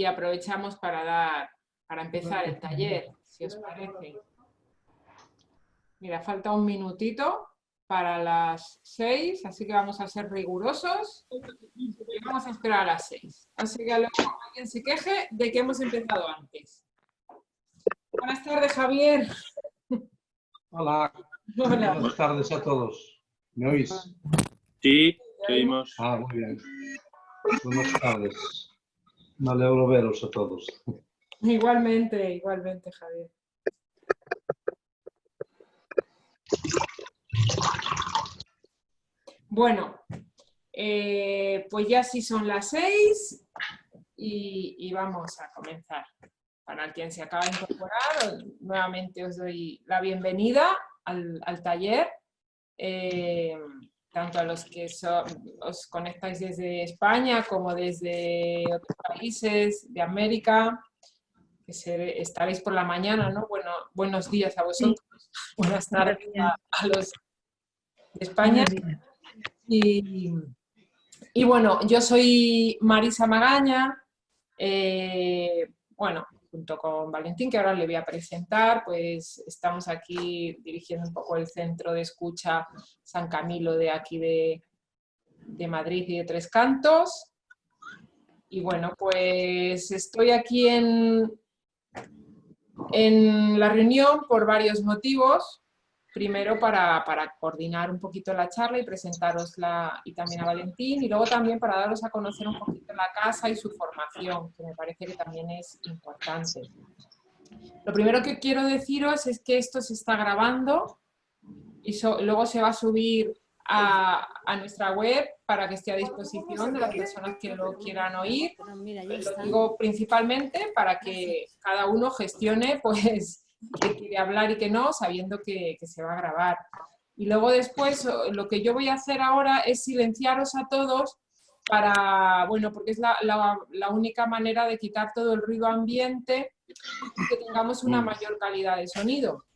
y aprovechamos para empezar el taller, si os parece. Mira, falta un minutito para las 6, así que vamos a ser rigurosos y vamos a esperar a las 6. Así que luego alguien se queje de que hemos empezado antes. Buenas tardes, Javier. Hola. Hola. Buenas tardes a todos. ¿Me oís? Sí, te oímos. Ah, muy bien. Buenas tardes. Me alegro veros a todos. Igualmente, Javier. Bueno, pues ya sí son las 6 y vamos a comenzar. Para quien se acaba de incorporar, nuevamente os doy la bienvenida al taller. Tanto a los que os conectáis desde España como desde otros países de América, que estaréis por la mañana, ¿no? Bueno, buenos días a vosotros, sí. Buenas tardes a los de España. Y bueno, yo soy Marisa Magaña, bueno, junto con Valentín, que ahora le voy a presentar, pues estamos aquí dirigiendo un poco el centro de escucha San Camilo de aquí de Madrid y de Tres Cantos. Y bueno, pues estoy aquí en la reunión por varios motivos. Primero para coordinar un poquito la charla y presentarosla y también a Valentín, y luego también para daros a conocer un poquito la casa y su formación, que me parece que también es importante. Lo primero que quiero deciros es que esto se está grabando y luego se va a subir a nuestra web para que esté a disposición de las personas que lo quieran oír. Lo digo principalmente para que cada uno gestione pues que quiere hablar y que no, sabiendo que se va a grabar. Y luego después lo que yo voy a hacer ahora es silenciaros a todos para, bueno, porque es la única manera de quitar todo el ruido ambiente y que tengamos una mayor calidad de sonido.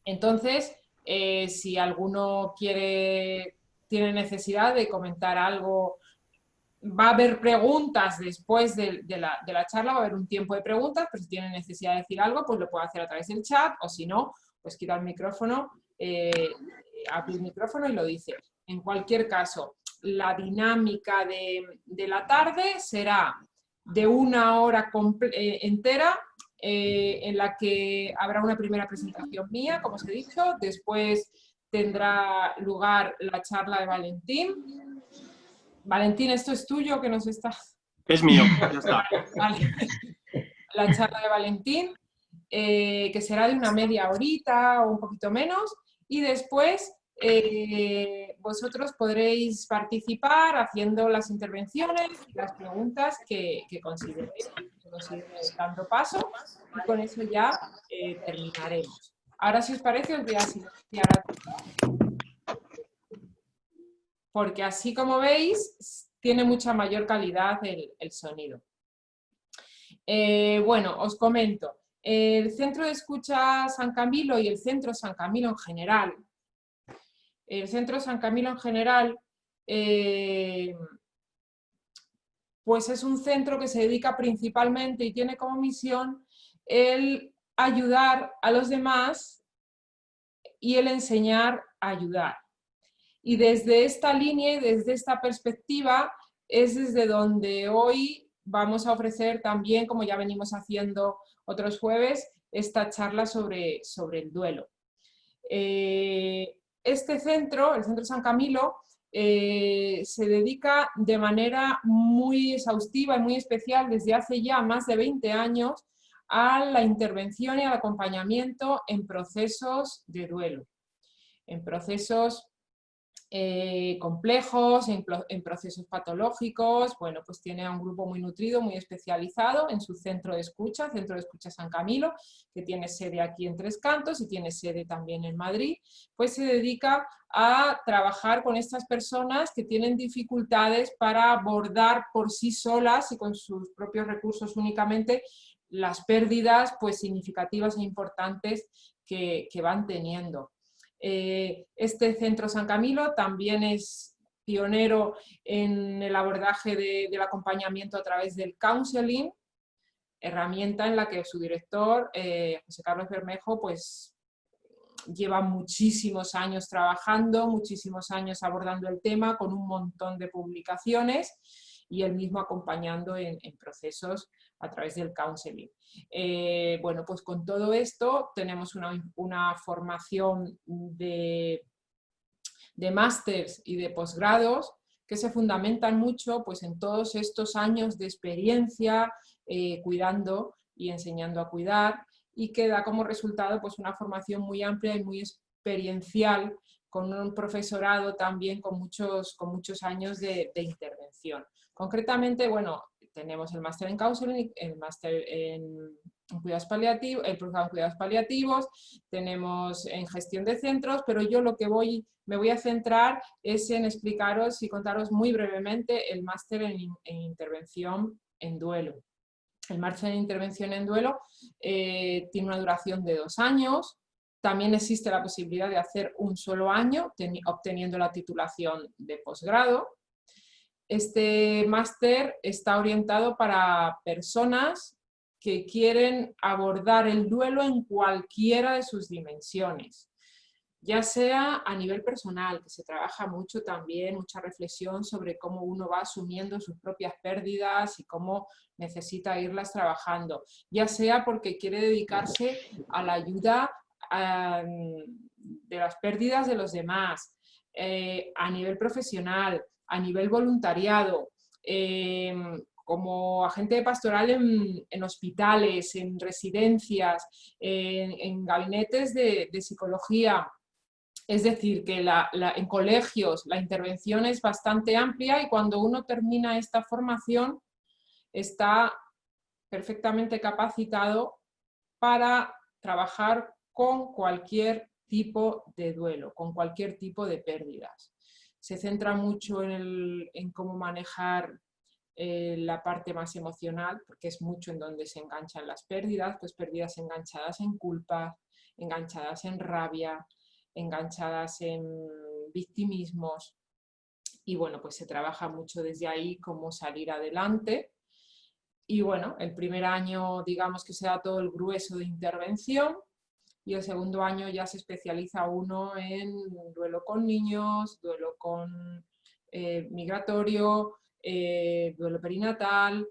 Entonces, si alguno tiene necesidad de comentar algo, va a haber preguntas después de la charla, va a haber un tiempo de preguntas, pero si tiene necesidad de decir algo, pues lo puede hacer a través del chat, o si no, pues quita el micrófono, abre el micrófono y lo dice. En cualquier caso, la dinámica de la tarde será de 1 hora entera, en la que habrá una primera presentación mía, como os he dicho, después tendrá lugar la charla de Valentín. Valentín, ¿esto es tuyo que nos estás...? Es mío, ya está. Vale. La charla de Valentín, que será de una media horita o un poquito menos, y después vosotros podréis participar haciendo las intervenciones y las preguntas que consideréis dando paso, y con eso ya terminaremos. Ahora, si os parece, os voy a silenciar a todos, porque así como veis, tiene mucha mayor calidad el sonido. Bueno, os comento. El Centro de Escucha San Camilo y el Centro San Camilo en general. El Centro San Camilo en general, pues es un centro que se dedica principalmente y tiene como misión el ayudar a los demás y el enseñar a ayudar. Y desde esta línea y desde esta perspectiva es desde donde hoy vamos a ofrecer también, como ya venimos haciendo otros jueves, esta charla sobre el duelo. Este centro, el Centro San Camilo, se dedica de manera muy exhaustiva y muy especial desde hace ya más de 20 años a la intervención y al acompañamiento en procesos de duelo, en procesos complejos, en procesos patológicos. Bueno, pues tiene a un grupo muy nutrido, muy especializado en su Centro de Escucha San Camilo, que tiene sede aquí en Tres Cantos y tiene sede también en Madrid. Pues se dedica a trabajar con estas personas que tienen dificultades para abordar por sí solas y con sus propios recursos únicamente las pérdidas pues significativas e importantes que van teniendo. Este Centro San Camilo también es pionero en el abordaje del acompañamiento a través del counseling, herramienta en la que su director, José Carlos Bermejo, pues lleva muchísimos años trabajando, muchísimos años abordando el tema con un montón de publicaciones y él mismo acompañando en procesos a través del counseling. Bueno, pues con todo esto tenemos una formación de másters y de posgrados que se fundamentan mucho pues, en todos estos años de experiencia cuidando y enseñando a cuidar, y que da como resultado pues, una formación muy amplia y muy experiencial, con un profesorado también con muchos años de intervención. Concretamente, bueno, tenemos el máster en counseling, el máster en cuidados paliativos, el programa en cuidados paliativos, tenemos en gestión de centros, pero yo lo que me voy a centrar es en explicaros y contaros muy brevemente el máster en intervención en duelo. El máster en intervención en duelo tiene una duración de 2 años. También existe la posibilidad de hacer un solo año, obteniendo la titulación de posgrado. Este máster está orientado para personas que quieren abordar el duelo en cualquiera de sus dimensiones, ya sea a nivel personal, que se trabaja mucho también, mucha reflexión sobre cómo uno va asumiendo sus propias pérdidas y cómo necesita irlas trabajando, ya sea porque quiere dedicarse a la ayuda de las pérdidas de los demás, a nivel profesional, a nivel voluntariado, como agente pastoral en hospitales, en residencias, en gabinetes de psicología. Es decir, que en colegios la intervención es bastante amplia y cuando uno termina esta formación está perfectamente capacitado para trabajar con cualquier tipo de duelo, con cualquier tipo de pérdidas. Se centra mucho en cómo manejar la parte más emocional, porque es mucho en donde se enganchan las pérdidas, pues pérdidas enganchadas en culpa, enganchadas en rabia, enganchadas en victimismos, y bueno, pues se trabaja mucho desde ahí cómo salir adelante. Y bueno, el primer año digamos que se da todo el grueso de intervención, y el segundo año ya se especializa uno en duelo con niños, duelo con migratorio, duelo perinatal,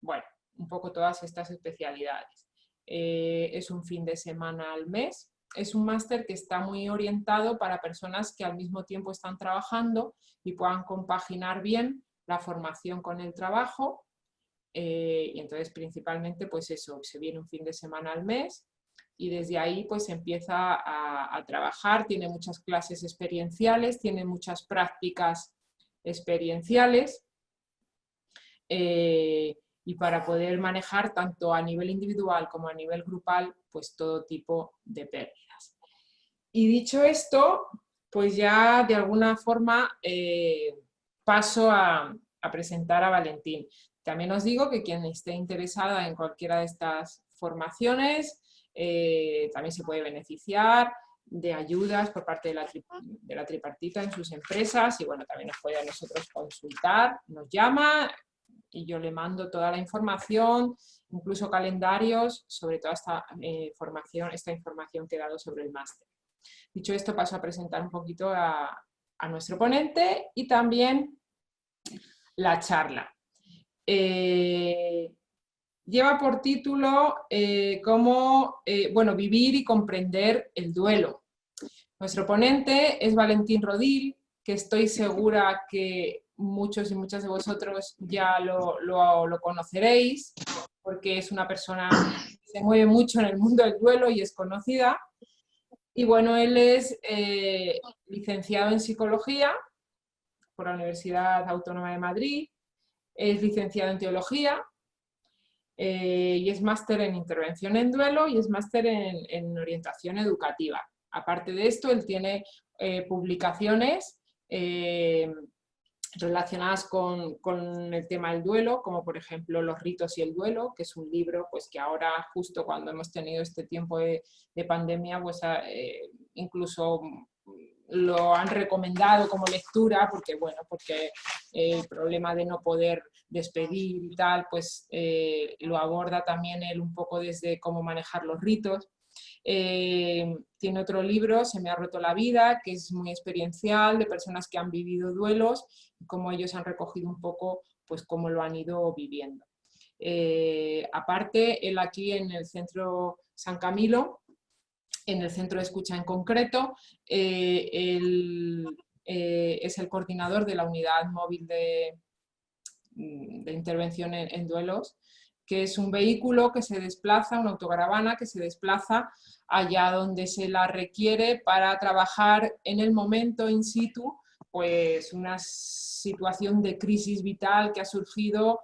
bueno, un poco todas estas especialidades. Es un fin de semana al mes. Es un máster que está muy orientado para personas que al mismo tiempo están trabajando y puedan compaginar bien la formación con el trabajo. Y entonces principalmente pues eso, se viene un fin de semana al mes y desde ahí pues empieza a trabajar, tiene muchas clases experienciales, tiene muchas prácticas experienciales y para poder manejar tanto a nivel individual como a nivel grupal pues todo tipo de pérdidas. Y dicho esto, pues ya de alguna forma paso a presentar a Valentín. También os digo que quien esté interesada en cualquiera de estas formaciones también se puede beneficiar de ayudas por parte de la tripartita en sus empresas y bueno, también nos puede a nosotros consultar, nos llama y yo le mando toda la información, incluso calendarios sobre toda esta información que he dado sobre el máster. Dicho esto, paso a presentar un poquito a nuestro ponente y también la charla. Lleva por título vivir y comprender el duelo. Nuestro ponente es Valentín Rodil, que estoy segura que muchos y muchas de vosotros ya lo conoceréis, porque es una persona que se mueve mucho en el mundo del duelo y es conocida. Y bueno, él es licenciado en Psicología por la Universidad Autónoma de Madrid, es licenciado en Teología y es máster en Intervención en Duelo y es máster en Orientación Educativa. Aparte de esto, él tiene publicaciones relacionadas con el tema del duelo, como por ejemplo Los ritos y el duelo, que es un libro pues, que ahora, justo cuando hemos tenido este tiempo de pandemia, pues, incluso lo han recomendado como lectura, porque el problema de no poder despedir y tal, pues lo aborda también él un poco desde cómo manejar los ritos. Tiene otro libro, Se me ha roto la vida, que es muy experiencial, de personas que han vivido duelos y cómo ellos han recogido un poco pues cómo lo han ido viviendo. Aparte, él aquí en el Centro San Camilo, en el Centro de Escucha en concreto, él es el coordinador de la unidad móvil de intervención en duelos, que es un vehículo que se desplaza, una autocaravana que se desplaza allá donde se la requiere para trabajar en el momento in situ, pues una situación de crisis vital que ha surgido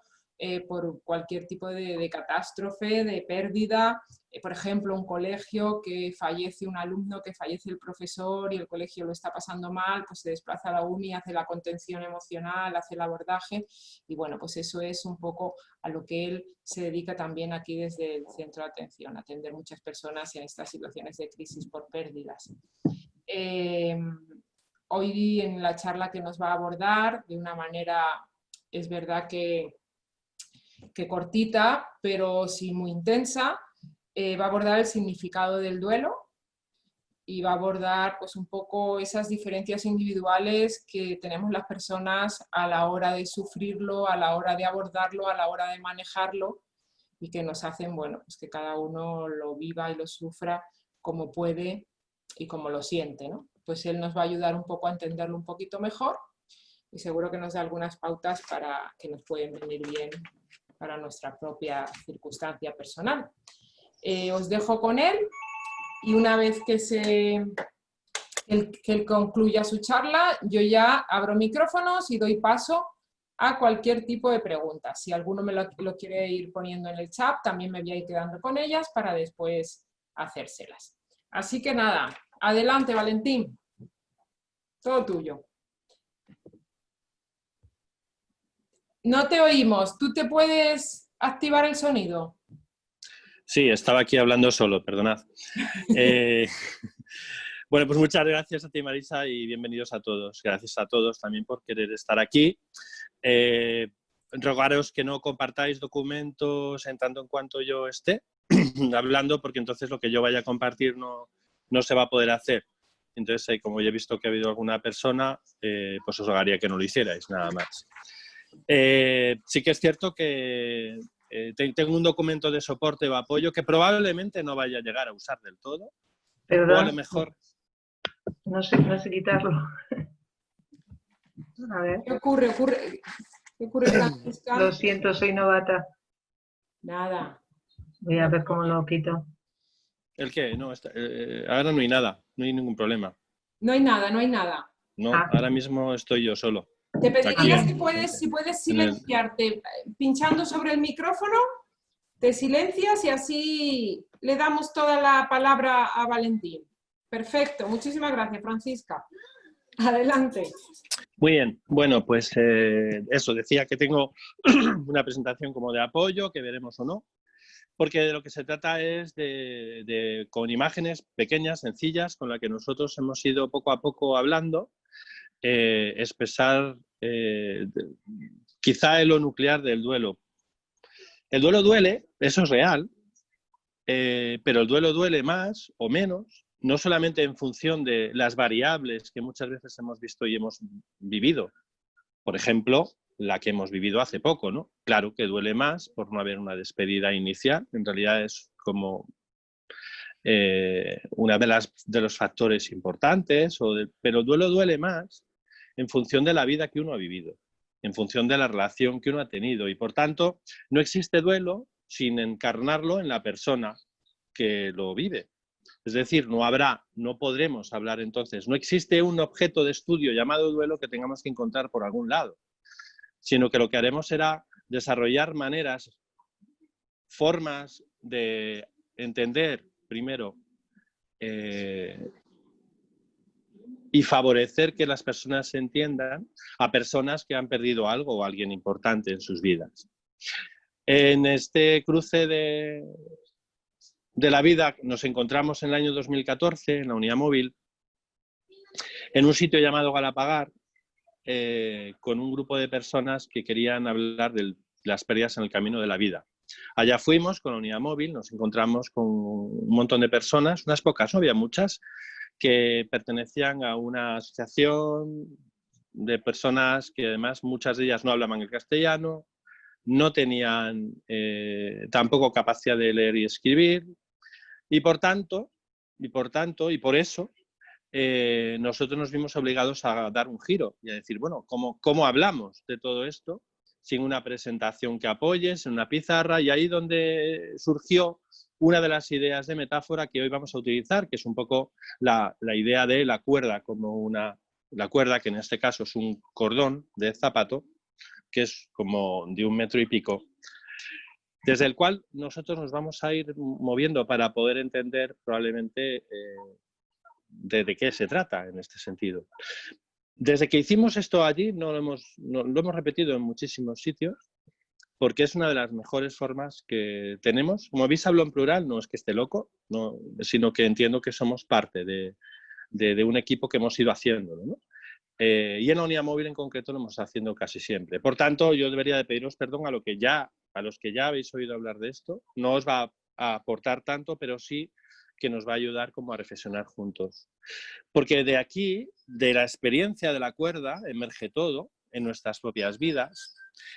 por cualquier tipo de catástrofe, de pérdida. Por ejemplo, un colegio que fallece un alumno, que fallece el profesor y el colegio lo está pasando mal, pues se desplaza a la UMI, hace la contención emocional, hace el abordaje y bueno, pues eso es un poco a lo que él se dedica también aquí desde el centro de atención, atender muchas personas en estas situaciones de crisis por pérdidas. Hoy en la charla que nos va a abordar, de una manera, es verdad que cortita, pero sí muy intensa, va a abordar el significado del duelo y va a abordar pues, un poco esas diferencias individuales que tenemos las personas a la hora de sufrirlo, a la hora de abordarlo, a la hora de manejarlo y que nos hacen, bueno, pues que cada uno lo viva y lo sufra como puede y como lo siente, ¿no? Pues él nos va a ayudar un poco a entenderlo un poquito mejor y seguro que nos da algunas pautas para que nos pueden venir bien para nuestra propia circunstancia personal. Os dejo con él y una vez que él concluya su charla, yo ya abro micrófonos y doy paso a cualquier tipo de preguntas. Si alguno me lo quiere ir poniendo en el chat, también me voy a ir quedando con ellas para después hacérselas. Así que nada, adelante Valentín, todo tuyo. No te oímos, ¿tú te puedes activar el sonido? Sí, estaba aquí hablando solo, perdonad. Bueno, pues muchas gracias a ti, Marisa, y bienvenidos a todos. Gracias a todos también por querer estar aquí. Rogaros que no compartáis documentos en tanto en cuanto yo esté hablando, porque entonces lo que yo vaya a compartir no se va a poder hacer. Entonces, como ya he visto que ha habido alguna persona, pues os rogaría que no lo hicierais, nada más. Sí que es cierto que tengo un documento de soporte o apoyo que probablemente no vaya a llegar a usar del todo. Perdón, o a lo mejor... no sé quitarlo. A ver. ¿Qué ocurre? ¿Qué ocurre, Francisca? Lo siento, soy novata. Nada. Voy a ver cómo lo quito. ¿El qué? No, ahora no hay nada, no hay ningún problema. No hay nada, no hay nada. No, ahora mismo estoy yo solo. Te pediría Aquí, si puedes silenciarte. Pinchando sobre el micrófono, te silencias y así le damos toda la palabra a Valentín. Perfecto, muchísimas gracias, Francisca. Adelante. Muy bien, bueno, pues eso, decía que tengo una presentación como de apoyo, que veremos o no, porque de lo que se trata es con imágenes pequeñas, sencillas, con las que nosotros hemos ido poco a poco hablando, expresar quizá lo nuclear del duelo. El duelo duele, eso es real, pero el duelo duele más o menos, no solamente en función de las variables que muchas veces hemos visto y hemos vivido. Por ejemplo, la que hemos vivido hace poco, ¿no? Claro que duele más por no haber una despedida inicial, en realidad es como una de los factores importantes, pero el duelo duele más en función de la vida que uno ha vivido, en función de la relación que uno ha tenido y por tanto no existe duelo sin encarnarlo en la persona que lo vive. Es decir, no podremos hablar entonces, no existe un objeto de estudio llamado duelo que tengamos que encontrar por algún lado, sino que lo que haremos será desarrollar formas de entender primero y favorecer que las personas se entiendan a personas que han perdido algo o alguien importante en sus vidas. En este cruce de la vida nos encontramos en el año 2014 en la unidad móvil, en un sitio llamado Galapagar, con un grupo de personas que querían hablar de las pérdidas en el camino de la vida. Allá fuimos con la unidad móvil, nos encontramos con un montón de personas, unas pocas, no había muchas, que pertenecían a una asociación de personas que además muchas de ellas no hablaban el castellano, no tenían tampoco capacidad de leer y escribir, y por eso nosotros nos vimos obligados a dar un giro y a decir, bueno, ¿cómo hablamos de todo esto sin una presentación que apoye, sin una pizarra? Y ahí donde surgió una de las ideas de metáfora que hoy vamos a utilizar, que es un poco la idea de la cuerda, como la cuerda, que en este caso es un cordón de zapato, que es como de 1 metro y pico, desde el cual nosotros nos vamos a ir moviendo para poder entender probablemente de qué se trata en este sentido. Desde que hicimos esto allí, lo hemos repetido en muchísimos sitios, porque es una de las mejores formas que tenemos. Como veis, hablo en plural, no es que esté loco, no, sino que entiendo que somos parte de un equipo que hemos ido haciéndolo, ¿no? Y en la unidad móvil en concreto lo hemos haciendo casi siempre. Por tanto, yo debería de pediros perdón a los que ya habéis oído hablar de esto. No os va a aportar tanto, pero sí que nos va a ayudar como a reflexionar juntos. Porque de aquí, de la experiencia de la cuerda, emerge todo en nuestras propias vidas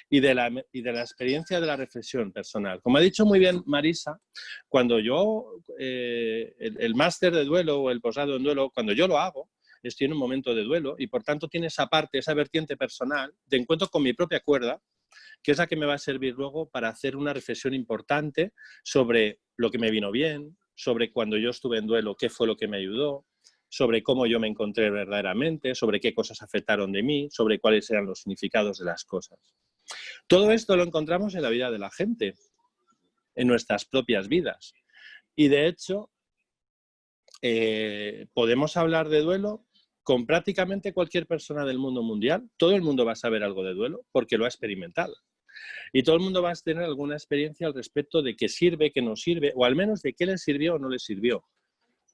y de la experiencia de la reflexión personal. Como ha dicho muy bien Marisa, cuando yo, el máster de duelo o el posgrado en duelo, cuando yo lo hago, estoy en un momento de duelo y por tanto tiene esa parte, esa vertiente personal de encuentro con mi propia cuerda, que es la que me va a servir luego para hacer una reflexión importante sobre lo que me vino bien, sobre cuando yo estuve en duelo, qué fue lo que me ayudó, sobre cómo yo me encontré verdaderamente, sobre qué cosas afectaron de mí, sobre cuáles eran los significados de las cosas. Todo esto lo encontramos en la vida de la gente, en nuestras propias vidas. Y de hecho, podemos hablar de duelo con prácticamente cualquier persona del mundo mundial. Todo el mundo va a saber algo de duelo porque lo ha experimentado. Y todo el mundo va a tener alguna experiencia al respecto de qué sirve, qué no sirve, o al menos de qué le sirvió o no le sirvió.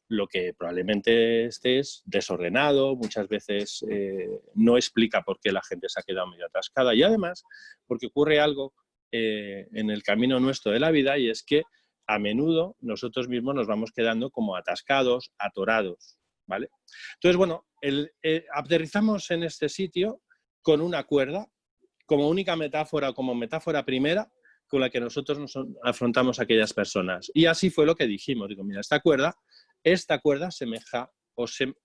Lo que probablemente estés desordenado, muchas veces no explica por qué la gente se ha quedado medio atascada. Y además, porque ocurre algo en el camino nuestro de la vida, y es que a menudo nosotros mismos nos vamos quedando como atascados, atorados, ¿vale? Entonces, bueno, aterrizamos en este sitio con una cuerda, como única metáfora o como metáfora primera con la que nosotros nos afrontamos a aquellas personas. Y así fue lo que dijimos. Digo, mira, esta cuerda semeja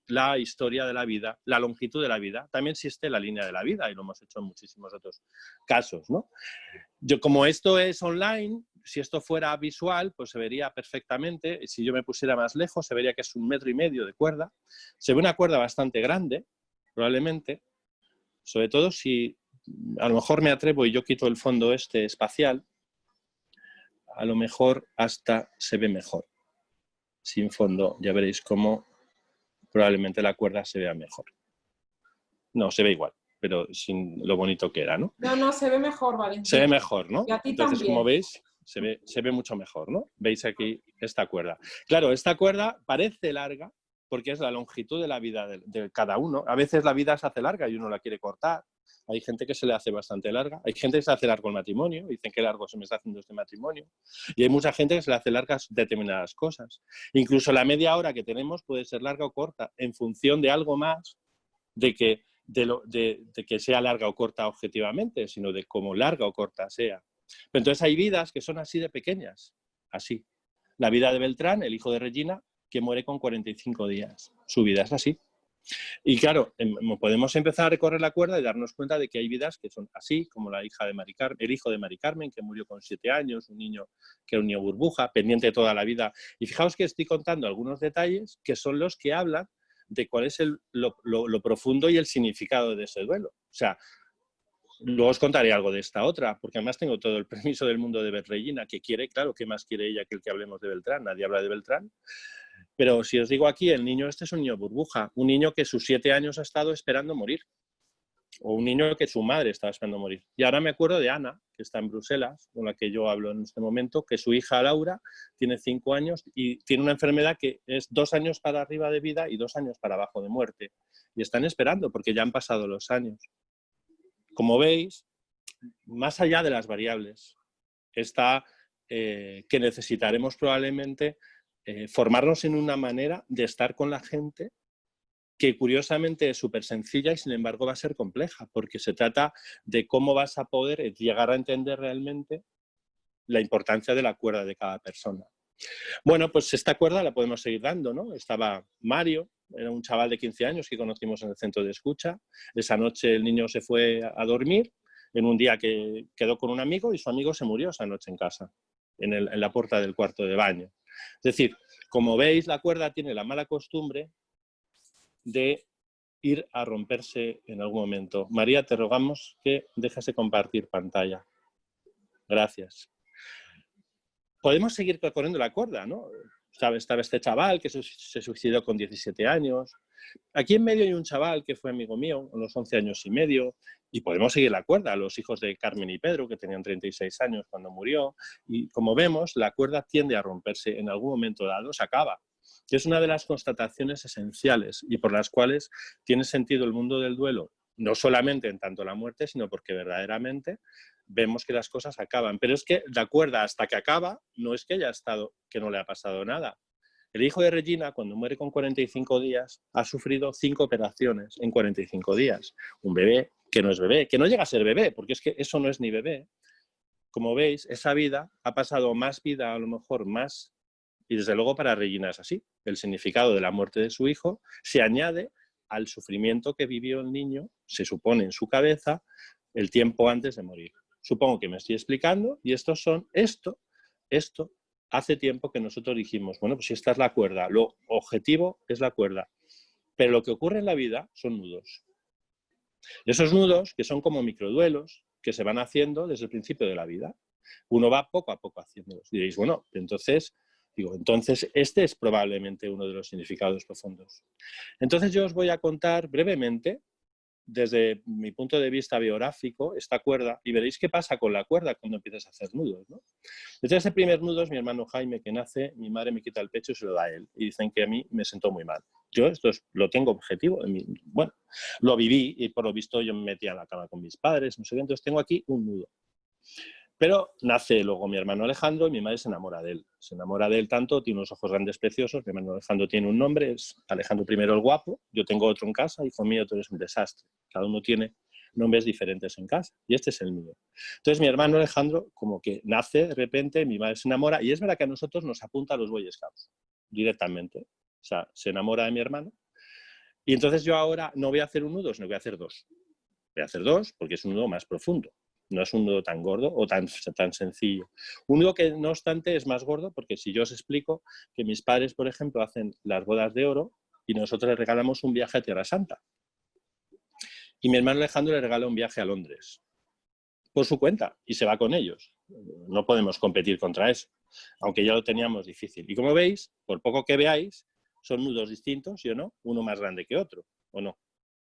la historia de la vida, la longitud de la vida. También existe la línea de la vida y lo hemos hecho en muchísimos otros casos, ¿no? Como esto es online, si esto fuera visual, pues se vería perfectamente. Si yo me pusiera más lejos, se vería que es 1,5 metros de cuerda. Se ve una cuerda bastante grande, probablemente, sobre todo si a lo mejor me atrevo y yo quito el fondo espacial, a lo mejor hasta se ve mejor. Sin fondo, ya veréis cómo probablemente la cuerda se vea mejor. No, se ve igual, pero sin lo bonito que era, ¿no? No, se ve mejor, Valentín. Se ve mejor, ¿no? Y a ti entonces, también. como veis, se ve mucho mejor, ¿no? Veis aquí esta cuerda. Claro, esta cuerda parece larga porque es la longitud de la vida de cada uno. A veces la vida se hace larga y uno la quiere cortar. Hay gente que se le hace bastante larga. Hay gente que se hace largo el matrimonio. Dicen que largo se me está haciendo este matrimonio. Y hay mucha gente que se le hace largas determinadas cosas. Incluso la media hora que tenemos puede ser larga o corta en función de algo más de que sea larga o corta objetivamente, sino de cómo larga o corta sea. Pero entonces hay vidas que son así de pequeñas. Así. La vida de Beltrán, el hijo de Regina, que muere con 45 días. Su vida es así. Y claro, podemos empezar a recorrer la cuerda y darnos cuenta de que hay vidas que son así, como el hijo de Mari Carmen, que murió con 7 años, un niño que era un niño burbuja, pendiente toda la vida. Y fijaos que estoy contando algunos detalles que son los que hablan de cuál es lo profundo y el significado de ese duelo. O sea, luego os contaré algo de esta otra, porque además tengo todo el permiso del mundo de Regina, que quiere, claro, ¿qué más quiere ella que el que hablemos de Beltrán? Nadie habla de Beltrán. Pero si os digo aquí, el niño este es un niño burbuja, un niño que sus 7 años ha estado esperando morir. o un niño que su madre estaba esperando morir. Y ahora me acuerdo de Ana, que está en Bruselas, con la que yo hablo en este momento, que su hija Laura tiene 5 años y tiene una enfermedad que es 2 años para arriba de vida y 2 años para abajo de muerte. Y están esperando porque ya han pasado los años. Como veis, más allá de las variables, está que necesitaremos probablemente formarnos en una manera de estar con la gente que curiosamente es súper sencilla y sin embargo va a ser compleja, porque se trata de cómo vas a poder llegar a entender realmente la importancia de la cuerda de cada persona. Bueno, pues esta cuerda la podemos seguir dando, ¿no? Estaba Mario, era un chaval de 15 años que conocimos en el centro de escucha. Esa noche el niño se fue a dormir en un día que quedó con un amigo y su amigo se murió esa noche en casa, en la puerta del cuarto de baño. Es decir, como veis, la cuerda tiene la mala costumbre de ir a romperse en algún momento. María, te rogamos que dejes de compartir pantalla. Gracias. Podemos seguir corriendo la cuerda, ¿no? Estaba este chaval que se suicidó con 17 años. Aquí en medio hay un chaval que fue amigo mío, a los 11 años y medio, y podemos seguir la cuerda. Los hijos de Carmen y Pedro, que tenían 36 años cuando murió. Y como vemos, la cuerda tiende a romperse en algún momento dado, se acaba. Es una de las constataciones esenciales y por las cuales tiene sentido el mundo del duelo, no solamente en tanto la muerte, sino porque verdaderamente vemos que las cosas acaban. Pero es que la cuerda hasta que acaba no es que haya estado, que no le ha pasado nada. El hijo de Regina, cuando muere con 45 días, ha sufrido 5 operaciones en 45 días. Un bebé que no es bebé, que no llega a ser bebé, porque es que eso no es ni bebé. Como veis, esa vida ha pasado más vida, a lo mejor más. Y desde luego para Regina es así. El significado de la muerte de su hijo se añade al sufrimiento que vivió el niño, se supone en su cabeza, el tiempo antes de morir. Supongo que me estoy explicando y esto hace tiempo que nosotros dijimos, bueno, pues si esta es la cuerda, lo objetivo es la cuerda. Pero lo que ocurre en la vida son nudos. Esos nudos que son como microduelos que se van haciendo desde el principio de la vida. Uno va poco a poco haciéndolos. Diréis, bueno, entonces este es probablemente uno de los significados profundos. Entonces yo os voy a contar brevemente, desde mi punto de vista biográfico, esta cuerda, y veréis qué pasa con la cuerda cuando empiezas a hacer nudos, ¿no? Desde ese primer nudo es mi hermano Jaime que nace, mi madre me quita el pecho y se lo da a él. Y dicen que a mí me sentó muy mal. Yo lo tengo objetivo, bueno, lo viví y por lo visto yo me metía en la cama con mis padres, no sé qué, entonces tengo aquí un nudo. Pero nace luego mi hermano Alejandro y mi madre se enamora de él. Se enamora de él tanto, tiene unos ojos grandes preciosos. Mi hermano Alejandro tiene un nombre, es Alejandro I el Guapo. Yo tengo otro en casa, hijo mío, tú eres un desastre. Cada uno tiene nombres diferentes en casa y este es el mío. Entonces mi hermano Alejandro como que nace de repente, mi madre se enamora y es verdad que a nosotros nos apunta a los Boy Scouts directamente. O sea, se enamora de mi hermano y entonces yo ahora no voy a hacer un nudo, sino voy a hacer 2. Voy a hacer 2 porque es un nudo más profundo. No es un nudo tan gordo o tan sencillo. Un nudo que, no obstante, es más gordo porque si yo os explico que mis padres, por ejemplo, hacen las bodas de oro y nosotros les regalamos un viaje a Tierra Santa. Y mi hermano Alejandro le regala un viaje a Londres por su cuenta y se va con ellos. No podemos competir contra eso, aunque ya lo teníamos difícil. Y como veis, por poco que veáis, son nudos distintos, ¿sí o no? Uno más grande que otro, ¿o no?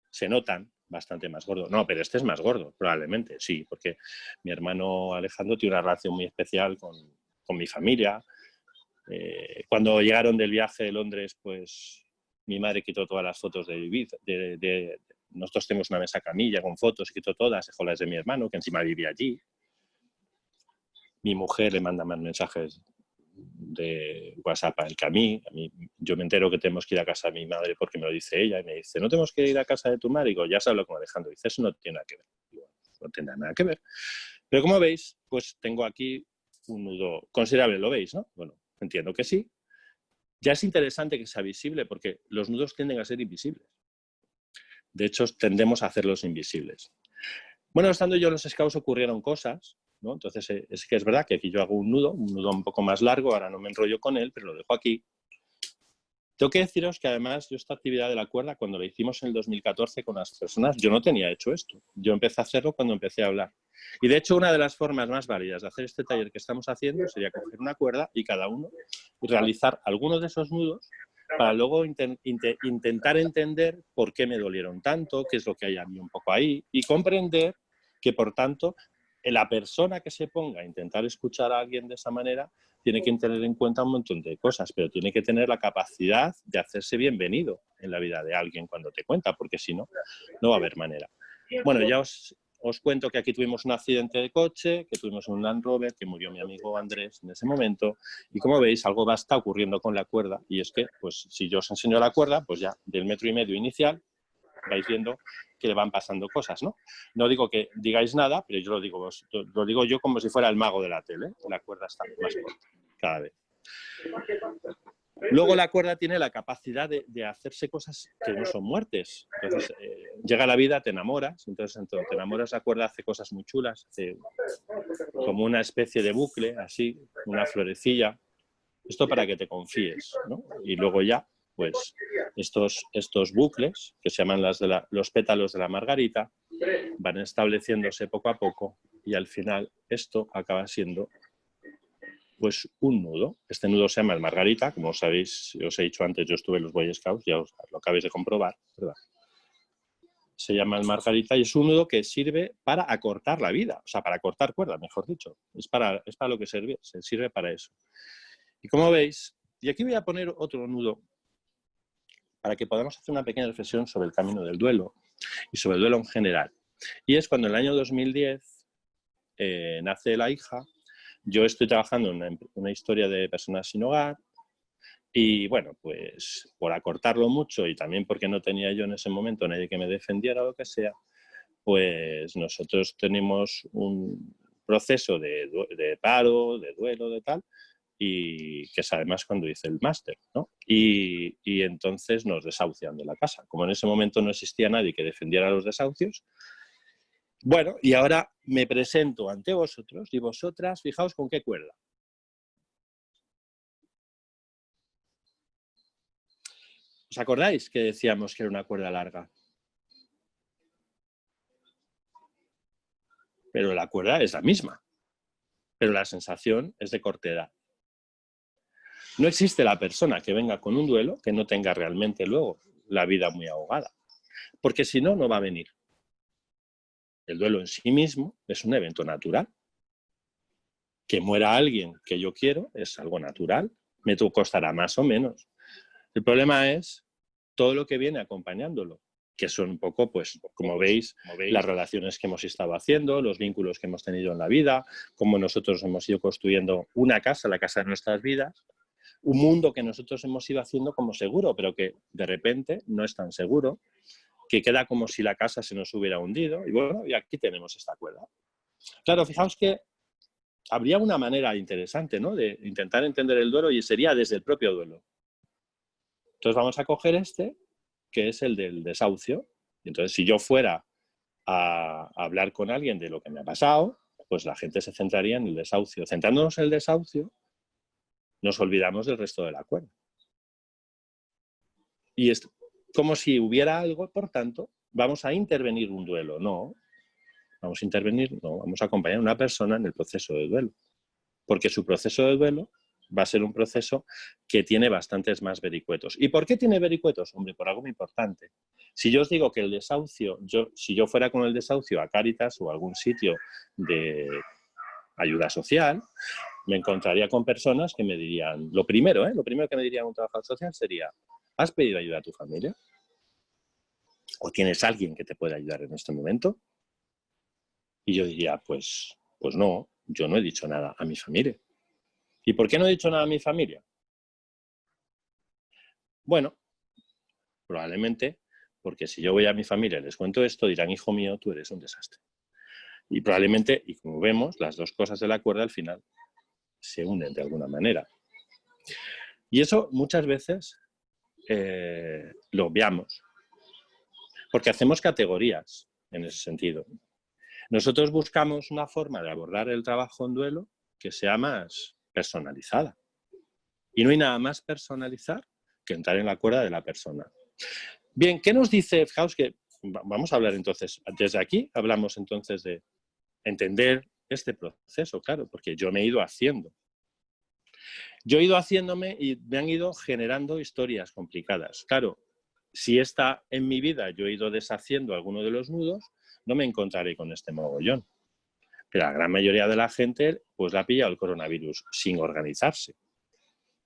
Se notan bastante más gordo. No, pero este es más gordo, probablemente, sí, porque mi hermano Alejandro tiene una relación muy especial con mi familia. Cuando llegaron del viaje de Londres, pues mi madre quitó todas las fotos de nosotros tenemos una mesa camilla con fotos, quitó todas, dejó las de mi hermano, que encima vivía allí. Mi mujer le manda más mensajes de WhatsApp a él que a mí. Yo me entero que tenemos que ir a casa de mi madre porque me lo dice ella y me dice, ¿no tenemos que ir a casa de tu madre? Y digo, ya se habló con Alejandro. Y dice, eso no tiene nada que ver. Digo, no tendrá nada que ver. Pero como veis, pues tengo aquí un nudo considerable, ¿lo veis, no? Bueno, entiendo que sí. Ya es interesante que sea visible porque los nudos tienden a ser invisibles. De hecho, tendemos a hacerlos invisibles. Bueno, estando yo en los Scouts ocurrieron cosas, ¿no? Entonces es que es verdad que aquí yo hago un nudo un poco más largo, ahora no me enrollo con él, pero lo dejo aquí. Tengo que deciros que además yo esta actividad de la cuerda, cuando la hicimos en el 2014 con las personas, yo no tenía hecho esto. Yo empecé a hacerlo cuando empecé a hablar. Y de hecho una de las formas más válidas de hacer este taller que estamos haciendo sería coger una cuerda y cada uno realizar algunos de esos nudos para luego intentar entender por qué me dolieron tanto, qué es lo que hay a mí un poco ahí, y comprender que, por tanto, la persona que se ponga a intentar escuchar a alguien de esa manera tiene que tener en cuenta un montón de cosas, pero tiene que tener la capacidad de hacerse bienvenido en la vida de alguien cuando te cuenta, porque si no, no va a haber manera. Bueno, ya os cuento que aquí tuvimos un accidente de coche, que tuvimos un Land Rover, que murió mi amigo Andrés en ese momento, y como veis, algo va a estar ocurriendo con la cuerda, y es que, pues, si yo os enseño la cuerda, pues ya del 1,5 metros inicial, vais viendo que le van pasando cosas, ¿no? No digo que digáis nada, pero yo lo digo yo como si fuera el mago de la tele. La cuerda está más corta cada vez. Luego la cuerda tiene la capacidad de hacerse cosas que no son muertes. Entonces, llega la vida, te enamoras, entonces te enamoras, la cuerda hace cosas muy chulas, hace como una especie de bucle, así, una florecilla. Esto para que te confíes, ¿no? Y luego ya, pues, estos bucles, que se llaman los pétalos de la margarita, van estableciéndose poco a poco y al final esto acaba siendo, pues, un nudo. Este nudo se llama el margarita, como sabéis, os he dicho antes, yo estuve en los Boy Scouts, ya os lo acabéis de comprobar, ¿verdad? Se llama el margarita y es un nudo que sirve para acortar la vida, o sea, para cortar cuerda, mejor dicho. Es para lo que sirve para eso. Y como veis, y aquí voy a poner otro nudo para que podamos hacer una pequeña reflexión sobre el camino del duelo y sobre el duelo en general. Y es cuando en el año 2010 nace la hija. Yo estoy trabajando en una historia de personas sin hogar y, bueno, pues por acortarlo mucho y también porque no tenía yo en ese momento nadie que me defendiera o lo que sea, pues nosotros tenemos un proceso de paro, de duelo, de tal, y que es además cuando hice el máster, ¿no? Y entonces nos desahucian de la casa. Como en ese momento no existía nadie que defendiera los desahucios, bueno, y ahora me presento ante vosotros y vosotras, fijaos con qué cuerda. ¿Os acordáis que decíamos que era una cuerda larga? Pero la cuerda es la misma, pero la sensación es de cortedad. No existe la persona que venga con un duelo que no tenga realmente luego la vida muy ahogada, porque si no, no va a venir. El duelo en sí mismo es un evento natural. Que muera alguien que yo quiero es algo natural, me costará más o menos. El problema es todo lo que viene acompañándolo, que son un poco, pues, como veis, las relaciones que hemos estado haciendo, los vínculos que hemos tenido en la vida, cómo nosotros hemos ido construyendo una casa, la casa de nuestras vidas, un mundo que nosotros hemos ido haciendo como seguro, pero que de repente no es tan seguro, que queda como si la casa se nos hubiera hundido, y bueno, y aquí tenemos esta cuerda. Claro, fijaos que habría una manera interesante, ¿no?, de intentar entender el duelo y sería desde el propio duelo. Entonces vamos a coger este, que es el del desahucio. Y entonces, si yo fuera a hablar con alguien de lo que me ha pasado, pues la gente se centraría en el desahucio. Centrándonos en el desahucio, nos olvidamos del resto de la cuerda. Y es como si hubiera algo, por tanto, vamos a intervenir un duelo. No, vamos a intervenir, no, vamos a acompañar a una persona en el proceso de duelo. Porque su proceso de duelo va a ser un proceso que tiene bastantes más vericuetos. ¿Y por qué tiene vericuetos? Hombre, por algo muy importante. Si yo os digo que el desahucio, si yo fuera con el desahucio a Cáritas o a algún sitio de ayuda social, me encontraría con personas que me dirían, lo primero que me diría un trabajador social sería, ¿has pedido ayuda a tu familia? ¿O tienes alguien que te pueda ayudar en este momento? Y yo diría, pues no, yo no he dicho nada a mi familia. ¿Y por qué no he dicho nada a mi familia? Bueno, probablemente porque si yo voy a mi familia y les cuento esto, dirán, hijo mío, tú eres un desastre. Y probablemente, y como vemos, las dos cosas de la cuerda al final se unen de alguna manera. Y eso muchas veces lo obviamos, porque hacemos categorías en ese sentido. Nosotros buscamos una forma de abordar el trabajo en duelo que sea más personalizada. Y no hay nada más personalizar que entrar en la cuerda de la persona. Bien, ¿qué nos dice? Fijaos que vamos a hablar entonces, desde aquí hablamos entonces de entender este proceso, claro, porque yo me he ido haciendo. Yo he ido haciéndome y me han ido generando historias complicadas. Claro, si está en mi vida yo he ido deshaciendo alguno de los nudos, no me encontraré con este mogollón. Pero la gran mayoría de la gente pues la ha pillado el coronavirus sin organizarse.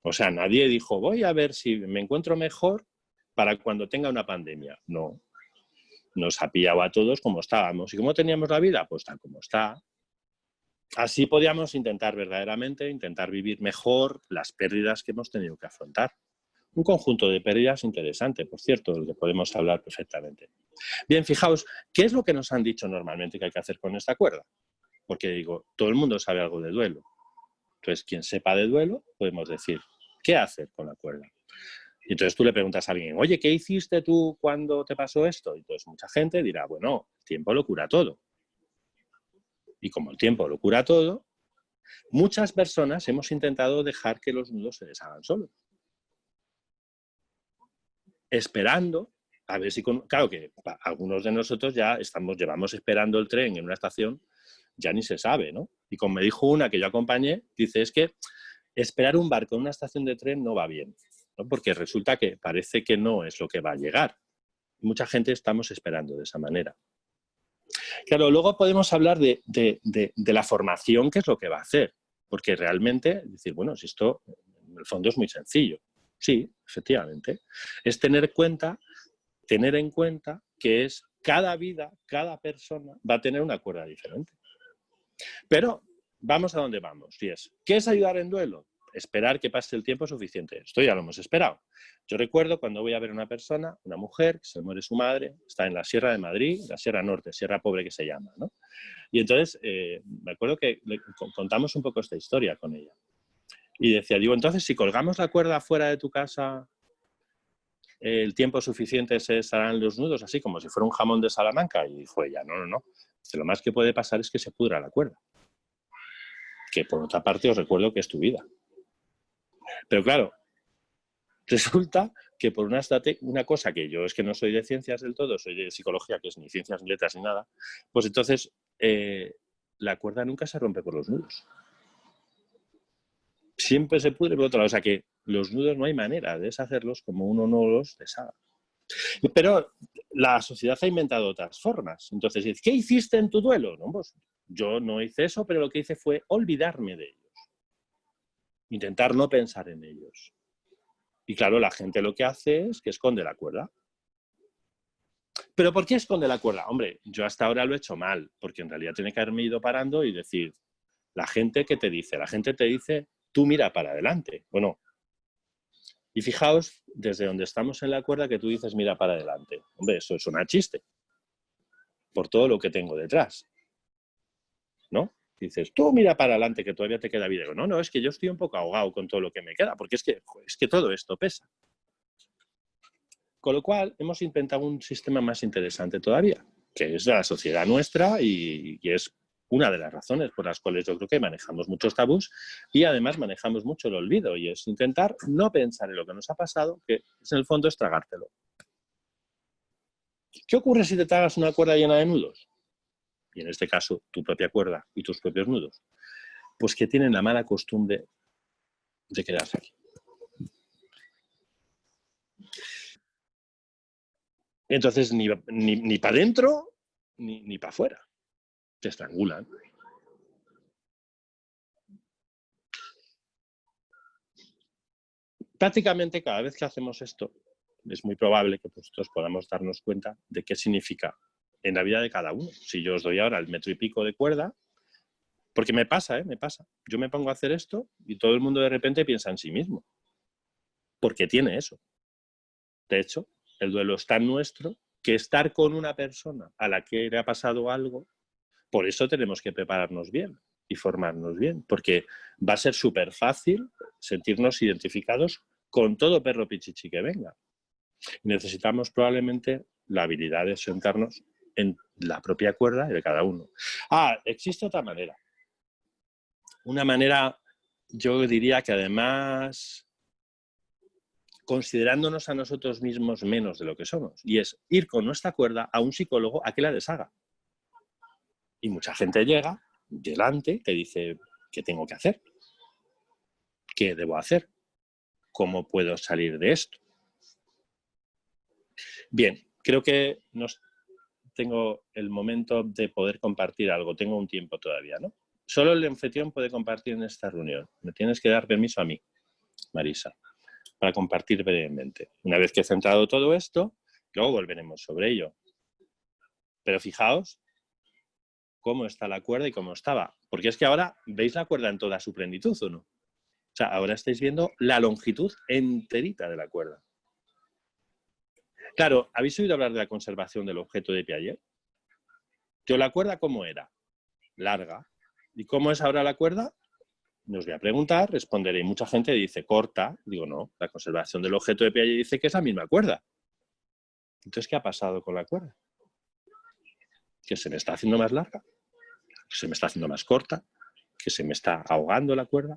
O sea, nadie dijo, voy a ver si me encuentro mejor para cuando tenga una pandemia. No, nos ha pillado a todos como estábamos. ¿Y cómo teníamos la vida? Pues tal como está. Así podíamos intentar verdaderamente, intentar vivir mejor las pérdidas que hemos tenido que afrontar. Un conjunto de pérdidas interesante, por cierto, del que podemos hablar perfectamente. Bien, fijaos, ¿qué es lo que nos han dicho normalmente que hay que hacer con esta cuerda? Porque digo, todo el mundo sabe algo de duelo. Entonces, quien sepa de duelo, podemos decir, ¿qué hacer con la cuerda? Y entonces tú le preguntas a alguien, oye, ¿qué hiciste tú cuando te pasó esto? Y entonces mucha gente dirá, bueno, el tiempo lo cura todo. Y como el tiempo lo cura todo, muchas personas hemos intentado dejar que los nudos se deshagan solos. Esperando, a ver si... Claro que algunos de nosotros ya llevamos esperando el tren en una estación, ya ni se sabe, ¿no? Y como me dijo una que yo acompañé, dice, es que esperar un barco en una estación de tren no va bien, ¿no? Porque resulta que parece que no es lo que va a llegar. Mucha gente estamos esperando de esa manera. Claro, luego podemos hablar de la formación, qué es lo que va a hacer. Porque realmente, decir, bueno, si esto en el fondo es muy sencillo. Sí, efectivamente. Es tener en cuenta que es cada vida, cada persona va a tener una cuerda diferente. Pero vamos a donde vamos. Y es, ¿qué es ayudar en duelo? Esperar que pase el tiempo suficiente. Esto ya lo hemos esperado. Yo recuerdo cuando voy a ver a una persona, una mujer, que se muere su madre, está en la Sierra de Madrid, la Sierra Norte, Sierra Pobre que se llama, ¿no? Y entonces me acuerdo que contamos un poco esta historia con ella. Y decía, digo, entonces si colgamos la cuerda fuera de tu casa, el tiempo suficiente se desharán los nudos, así como si fuera un jamón de Salamanca. Y dijo ella, no. Dice, lo más que puede pasar es que se pudra la cuerda. Que por otra parte os recuerdo que es tu vida. Pero claro, resulta que por una cosa que yo es que no soy de ciencias del todo, soy de psicología, que es ni ciencias ni letras ni nada, pues entonces la cuerda nunca se rompe por los nudos. Siempre se pudre por otro lado. O sea que los nudos no hay manera de deshacerlos como uno no los deshaga. Pero la sociedad ha inventado otras formas. Entonces, ¿qué hiciste en tu duelo? No, pues, yo no hice eso, pero lo que hice fue olvidarme de ellos. Intentar no pensar en ellos. Y claro, la gente lo que hace es que esconde la cuerda. ¿Pero por qué esconde la cuerda? Hombre, yo hasta ahora lo he hecho mal, porque en realidad tiene que haberme ido parando y decir, la gente, ¿qué te dice? La gente te dice, tú mira para adelante. Bueno, y fijaos, desde donde estamos en la cuerda, que tú dices, mira para adelante. Hombre, eso es un chiste, por todo lo que tengo detrás, ¿no? Dices, tú mira para adelante, que todavía te queda vida. Digo, no, es que yo estoy un poco ahogado con todo lo que me queda, porque es que todo esto pesa. Con lo cual, hemos inventado un sistema más interesante todavía, que es la sociedad nuestra y es una de las razones por las cuales yo creo que manejamos muchos tabús y además manejamos mucho el olvido, y es intentar no pensar en lo que nos ha pasado, que en el fondo es tragártelo. ¿Qué ocurre si te tragas una cuerda llena de nudos? Y en este caso, tu propia cuerda y tus propios nudos. Pues que tienen la mala costumbre de quedarse aquí. Entonces, ni para adentro, ni para afuera. Te estrangulan. Prácticamente cada vez que hacemos esto, es muy probable que nosotros podamos darnos cuenta de qué significa en la vida de cada uno. Si yo os doy ahora el 1,5 metros de cuerda, porque me pasa. Yo me pongo a hacer esto y todo el mundo de repente piensa en sí mismo. Porque tiene eso. De hecho, el duelo es tan nuestro que estar con una persona a la que le ha pasado algo, por eso tenemos que prepararnos bien y formarnos bien, porque va a ser súper fácil sentirnos identificados con todo perro pichichi que venga. Necesitamos probablemente la habilidad de sentarnos en la propia cuerda de cada uno. Existe otra manera. Una manera, yo diría que además, considerándonos a nosotros mismos menos de lo que somos, y es ir con nuestra cuerda a un psicólogo a que la deshaga. Y mucha gente llega delante, te dice, ¿qué tengo que hacer? ¿Qué debo hacer? ¿Cómo puedo salir de esto? Bien, creo que tengo el momento de poder compartir algo. Tengo un tiempo todavía, ¿no? Solo el anfitrión puede compartir en esta reunión. Me tienes que dar permiso a mí, Marisa, para compartir brevemente. Una vez que he centrado todo esto, luego volveremos sobre ello. Pero fijaos cómo está la cuerda y cómo estaba. Porque es que ahora veis la cuerda en toda su plenitud, ¿o no? O sea, ahora estáis viendo la longitud enterita de la cuerda. Claro, ¿habéis oído hablar de la conservación del objeto de Piaget? ¿Que la cuerda cómo era? Larga. ¿Y cómo es ahora la cuerda? Os voy a preguntar, responderé. Y mucha gente dice corta. Digo, no, la conservación del objeto de Piaget dice que es la misma cuerda. Entonces, ¿qué ha pasado con la cuerda? ¿Que se me está haciendo más larga? ¿Que se me está haciendo más corta? ¿Que se me está ahogando la cuerda?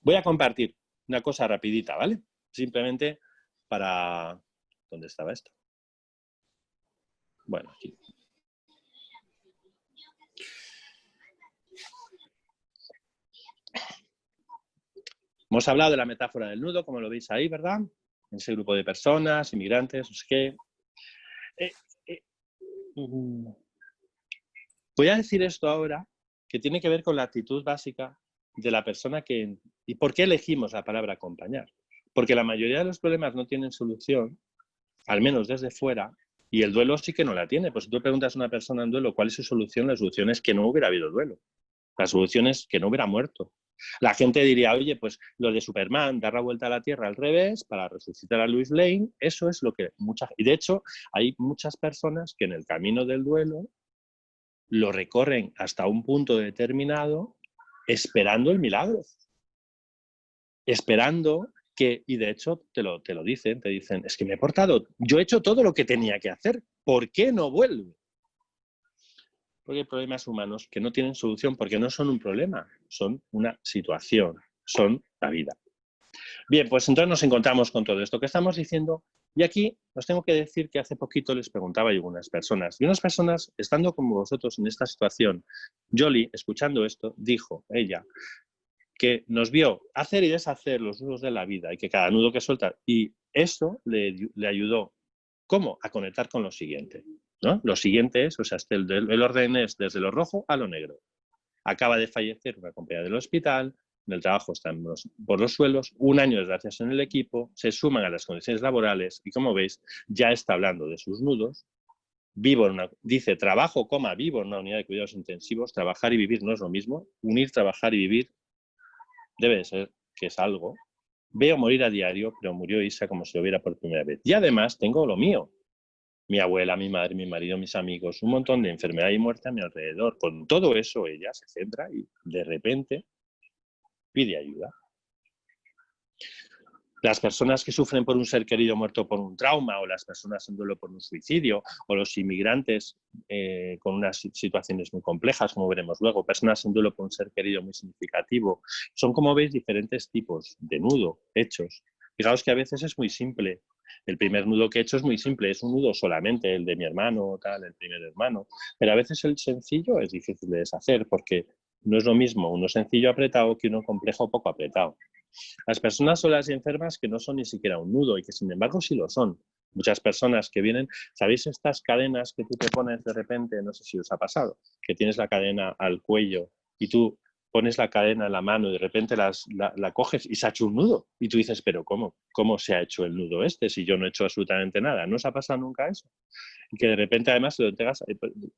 Voy a compartir una cosa rapidita, ¿vale? Simplemente para... ¿Dónde estaba esto? Bueno, aquí. Hemos hablado de la metáfora del nudo, como lo veis ahí, ¿verdad? En ese grupo de personas, inmigrantes, no sé qué. Voy a decir esto ahora, que tiene que ver con la actitud básica de la persona que... ¿Y por qué elegimos la palabra acompañar? Porque la mayoría de los problemas no tienen solución, al menos desde fuera, y el duelo sí que no la tiene. Pues si tú preguntas a una persona en duelo cuál es su solución, la solución es que no hubiera habido duelo. La solución es que no hubiera muerto. La gente diría, oye, pues lo de Superman, dar la vuelta a la Tierra al revés para resucitar a Lois Lane, eso es lo que y de hecho, hay muchas personas que en el camino del duelo lo recorren hasta un punto determinado esperando el milagro. Esperando que, y de hecho te lo dicen, te dicen, es que me he portado, yo he hecho todo lo que tenía que hacer, ¿por qué no vuelve? Porque hay problemas humanos que no tienen solución porque no son un problema, son una situación, son la vida. Bien, pues entonces nos encontramos con todo esto que estamos diciendo y aquí os tengo que decir que hace poquito les preguntaba a algunas personas y unas personas, estando como vosotros en esta situación, Jolie, escuchando esto, dijo ella que nos vio hacer y deshacer los nudos de la vida y que cada nudo que suelta, y eso le ayudó, ¿cómo? A conectar con lo siguiente, ¿no? Lo siguiente es, o sea, el orden es desde lo rojo a lo negro. Acaba de fallecer una compañera del hospital, en el trabajo están por los suelos, 1 año de desgracias en el equipo, se suman a las condiciones laborales y como veis, ya está hablando de sus nudos. Dice, trabajo, vivo en una unidad de cuidados intensivos, trabajar y vivir no es lo mismo, unir trabajar y vivir debe de ser que es algo. Veo morir a diario, pero murió Isa como si lo viera por primera vez. Y además tengo lo mío. Mi abuela, mi madre, mi marido, mis amigos, un montón de enfermedad y muerte a mi alrededor. Con todo eso ella se centra y de repente pide ayuda. Las personas que sufren por un ser querido muerto por un trauma, o las personas en duelo por un suicidio, o los inmigrantes con unas situaciones muy complejas, como veremos luego, personas en duelo por un ser querido muy significativo, son, como veis, diferentes tipos de nudo hechos. Fijaos que a veces es muy simple. El primer nudo que he hecho es muy simple, es un nudo solamente, el de mi hermano, tal, el primer hermano. Pero a veces el sencillo es difícil de deshacer, porque no es lo mismo uno sencillo apretado que uno complejo poco apretado. Las personas solas y enfermas que no son ni siquiera un nudo y que sin embargo sí lo son. Muchas personas que vienen, ¿sabéis estas cadenas que tú te pones de repente? No sé si os ha pasado, que tienes la cadena al cuello y tú pones la cadena en la mano y de repente la coges y se ha hecho un nudo. Y tú dices, pero ¿cómo? ¿Cómo se ha hecho el nudo este si yo no he hecho absolutamente nada? ¿No os ha pasado nunca eso? Y que de repente además te lo entregas,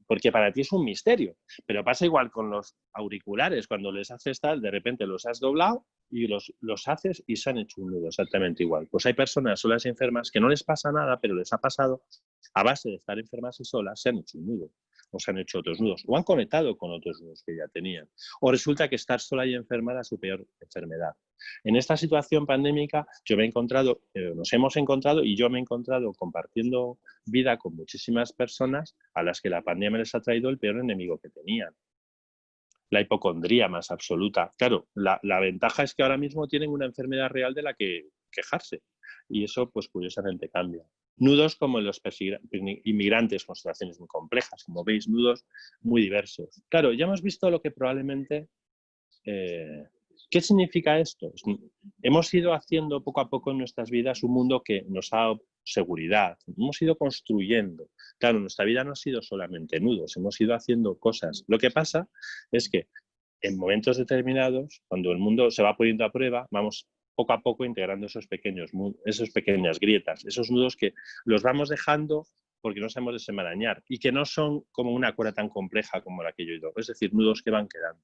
porque para ti es un misterio, pero pasa igual con los auriculares, cuando les haces tal, de repente los has doblado y los haces y se han hecho un nudo exactamente igual. Pues hay personas solas y enfermas que no les pasa nada, pero les ha pasado, a base de estar enfermas y solas, se han hecho un nudo, o se han hecho otros nudos, o han conectado con otros nudos que ya tenían. O resulta que estar sola y enferma era su peor enfermedad. En esta situación pandémica yo me he encontrado, nos hemos encontrado y yo me he encontrado compartiendo vida con muchísimas personas a las que la pandemia les ha traído el peor enemigo que tenían. La hipocondría más absoluta. Claro, la ventaja es que ahora mismo tienen una enfermedad real de la que quejarse. Y eso, pues curiosamente, cambia. Nudos como los inmigrantes con situaciones muy complejas. Como veis, nudos muy diversos. Claro, ya hemos visto lo que probablemente ¿Qué significa esto? Hemos ido haciendo poco a poco en nuestras vidas un mundo que nos ha dado seguridad. Hemos ido construyendo. Claro, nuestra vida no ha sido solamente nudos, hemos ido haciendo cosas. Lo que pasa es que en momentos determinados, cuando el mundo se va poniendo a prueba, vamos poco a poco integrando esas pequeñas grietas, esos nudos que los vamos dejando porque no sabemos desenmarañar y que no son como una cuerda tan compleja como la que yo he ido, es decir, nudos que van quedando.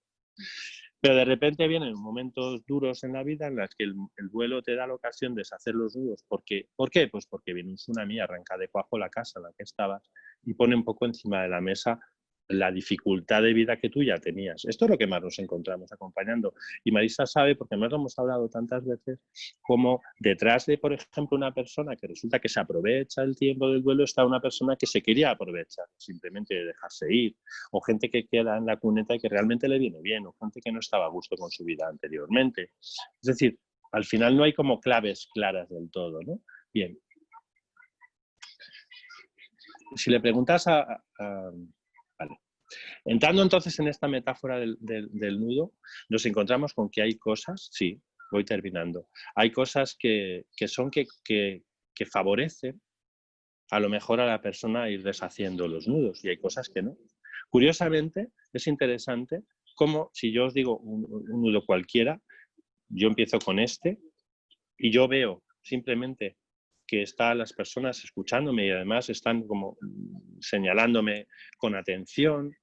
Pero de repente vienen momentos duros en la vida en los que el duelo te da la ocasión de deshacer los nudos. ¿Por qué? Pues porque viene un tsunami, arranca de cuajo la casa en la que estabas y pone un poco encima de la mesa la dificultad de vida que tú ya tenías. Esto es lo que más nos encontramos acompañando. Y Marisa sabe, porque más lo hemos hablado tantas veces, como detrás de, por ejemplo, una persona que resulta que se aprovecha el tiempo del duelo, está una persona que se quería aprovechar, simplemente de dejarse ir, o gente que queda en la cuneta y que realmente le viene bien, o gente que no estaba a gusto con su vida anteriormente. Es decir, al final no hay como claves claras del todo, ¿no? Bien. Si le preguntas Vale. Entrando entonces en esta metáfora del nudo, nos encontramos con que hay cosas, sí, voy terminando, hay cosas que favorecen a lo mejor a la persona a ir deshaciendo los nudos y hay cosas que no. Curiosamente, es interesante como si yo os digo un nudo cualquiera, yo empiezo con este y yo veo simplemente que están las personas escuchándome y además están como señalándome con atención,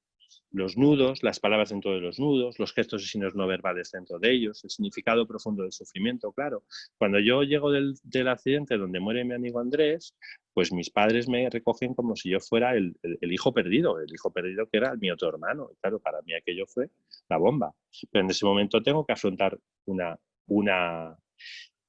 los nudos, las palabras dentro de los nudos, los gestos y signos no verbales dentro de ellos, el significado profundo del sufrimiento, claro. Cuando yo llego del accidente donde muere mi amigo Andrés, pues mis padres me recogen como si yo fuera el hijo perdido que era mi otro hermano. Y claro, para mí aquello fue la bomba. Pero en ese momento tengo que afrontar una...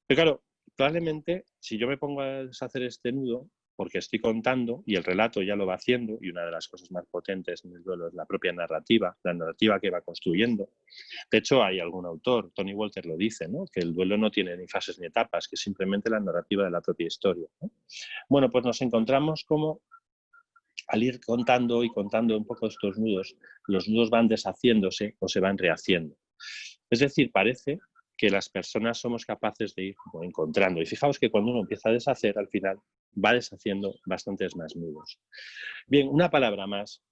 Pero claro, probablemente si yo me pongo a deshacer este nudo, porque estoy contando y el relato ya lo va haciendo, y una de las cosas más potentes en el duelo es la propia narrativa, la narrativa que va construyendo. De hecho, hay algún autor, Tony Walter lo dice, ¿no? Que el duelo no tiene ni fases ni etapas, que es simplemente la narrativa de la propia historia, ¿no? Bueno, pues nos encontramos como al ir contando y contando un poco estos nudos, los nudos van deshaciéndose o se van rehaciendo. Es decir, parece que las personas somos capaces de ir encontrando. Y fijaos que cuando uno empieza a deshacer, al final va deshaciendo bastantes más nudos. Bien, una palabra más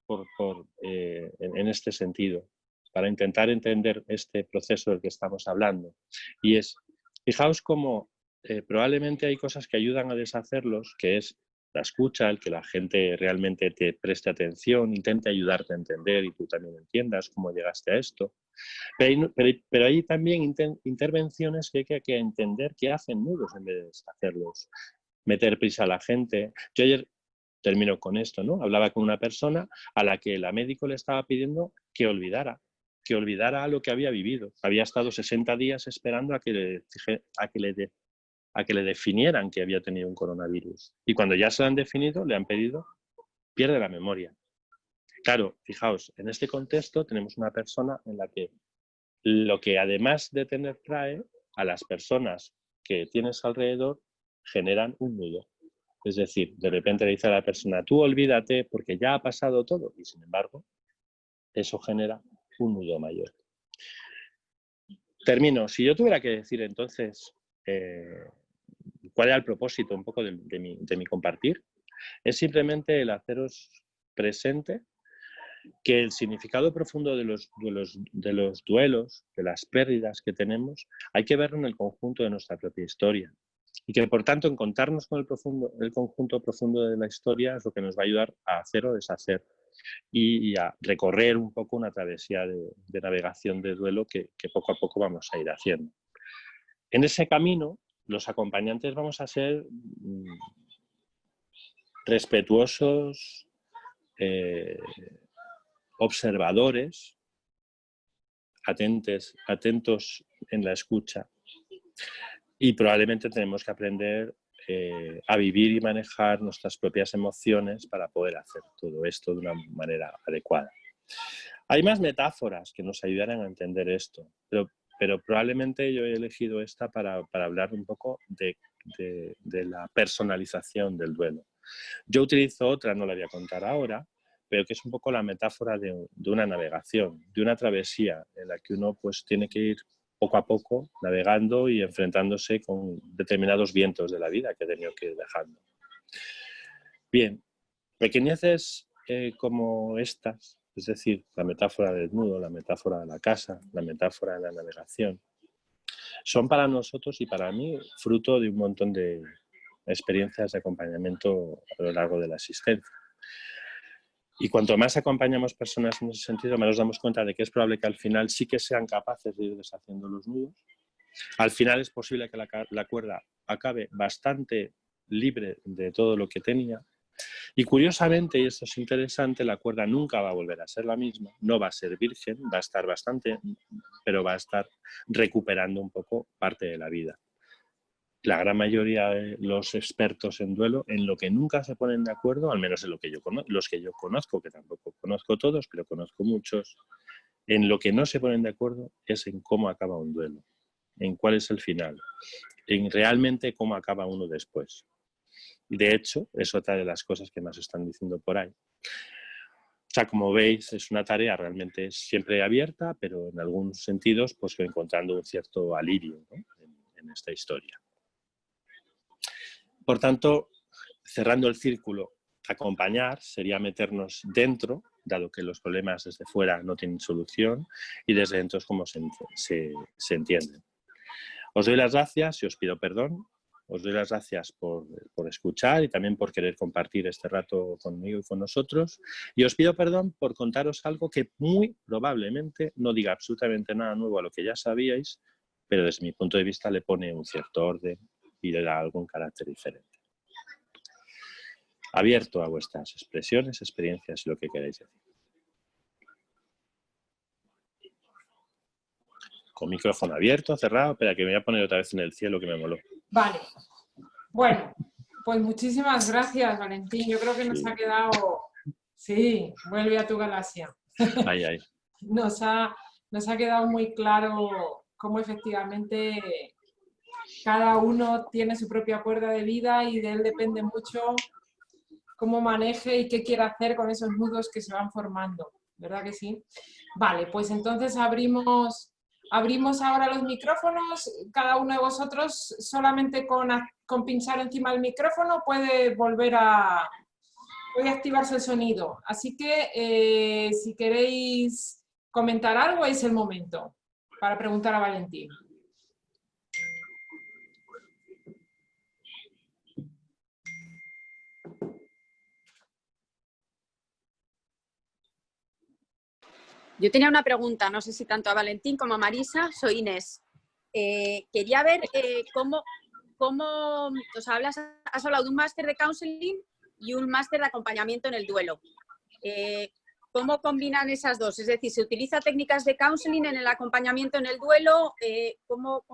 en este sentido, para intentar entender este proceso del que estamos hablando. Y es, fijaos cómo probablemente hay cosas que ayudan a deshacerlos, que es la escucha, el que la gente realmente te preste atención, intente ayudarte a entender y tú también entiendas cómo llegaste a esto. Pero hay también intervenciones que hay que entender que hacen nudos en vez de deshacerlos. Meter prisa a la gente. Yo ayer, termino con esto, ¿no? Hablaba con una persona a la que la médico le estaba pidiendo que olvidara lo que había vivido. Había estado 60 días esperando a que le definieran que había tenido un coronavirus. Y cuando ya se lo han definido, le han pedido, pierde la memoria. Claro, fijaos, en este contexto tenemos una persona en la que lo que además de tener trae a las personas que tienes alrededor generan un nudo. Es decir, de repente le dice a la persona, tú olvídate porque ya ha pasado todo. Y sin embargo, eso genera un nudo mayor. Termino. Si yo tuviera que decir entonces cuál era el propósito un poco de mi compartir, es simplemente el haceros presente que el significado profundo de los duelos, de las pérdidas que tenemos, hay que verlo en el conjunto de nuestra propia historia. Y que, por tanto, encontrarnos con el conjunto profundo de la historia es lo que nos va a ayudar a hacer o deshacer y a recorrer un poco una travesía de navegación de duelo que poco a poco vamos a ir haciendo. En ese camino, los acompañantes vamos a ser respetuosos, observadores, atentos en la escucha. Y probablemente tenemos que aprender a vivir y manejar nuestras propias emociones para poder hacer todo esto de una manera adecuada. Hay más metáforas que nos ayudarán a entender esto, pero probablemente yo he elegido esta para hablar un poco de la personalización del duelo. Yo utilizo otra, no la voy a contar ahora, pero que es un poco la metáfora de una navegación, de una travesía en la que uno pues tiene que ir poco a poco navegando y enfrentándose con determinados vientos de la vida que he tenido que ir dejando. Bien, pequeñeces como estas, es decir, la metáfora del nudo, la metáfora de la casa, la metáfora de la navegación, son para nosotros y para mí fruto de un montón de experiencias de acompañamiento a lo largo de la existencia. Y cuanto más acompañamos personas en ese sentido, más nos damos cuenta de que es probable que al final sí que sean capaces de ir deshaciendo los nudos. Al final es posible que la cuerda acabe bastante libre de todo lo que tenía. Y curiosamente, y esto es interesante, la cuerda nunca va a volver a ser la misma, no va a ser virgen, va a estar bastante, pero va a estar recuperando un poco parte de la vida. La gran mayoría de los expertos en duelo, en lo que nunca se ponen de acuerdo, al menos en lo que los que yo conozco, que tampoco conozco todos, pero conozco muchos, en lo que no se ponen de acuerdo es en cómo acaba un duelo, en cuál es el final, en realmente cómo acaba uno después. De hecho, es otra de las cosas que más están diciendo por ahí. O sea, como veis, es una tarea realmente siempre abierta, pero en algunos sentidos, pues encontrando un cierto alivio, ¿no?, en esta historia. Por tanto, cerrando el círculo, acompañar sería meternos dentro, dado que los problemas desde fuera no tienen solución, y desde dentro es como se entienden. Os doy las gracias y os pido perdón. Os doy las gracias por escuchar y también por querer compartir este rato conmigo y con nosotros. Y os pido perdón por contaros algo que muy probablemente no diga absolutamente nada nuevo a lo que ya sabíais, pero desde mi punto de vista le pone un cierto orden y le da algún carácter diferente. Abierto a vuestras expresiones, experiencias y lo que queráis decir. Con micrófono abierto, cerrado. Espera, que me voy a poner otra vez en el cielo, que me moló. Vale. Bueno, pues muchísimas gracias, Valentín. Yo creo que nos ha quedado... Sí, vuelve a tu galaxia. Ay, ay. Nos ha quedado muy claro cómo efectivamente cada uno tiene su propia cuerda de vida y de él depende mucho cómo maneje y qué quiere hacer con esos nudos que se van formando. ¿Verdad que sí? Vale, pues entonces abrimos ahora los micrófonos. Cada uno de vosotros solamente con pinchar encima del micrófono puede puede activarse el sonido. Así que si queréis comentar algo es el momento para preguntar a Valentín. Yo tenía una pregunta, no sé si tanto a Valentín como a Marisa. Soy Inés. Quería ver cómo o sea, has hablado de un máster de counseling y un máster de acompañamiento en el duelo. ¿Cómo combinan esas dos? Es decir, ¿se utiliza técnicas de counseling en el acompañamiento en el duelo? ¿Cómo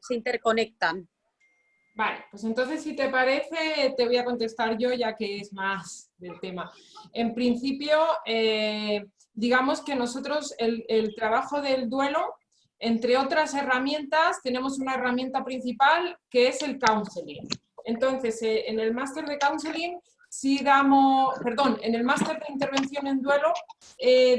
se interconectan? Vale, pues entonces si te parece te voy a contestar yo, ya que es más del tema. En principio, digamos que nosotros el trabajo del duelo, entre otras herramientas, tenemos una herramienta principal que es el counseling. Entonces, en el máster de counseling sí damos, perdón, en el máster de intervención en duelo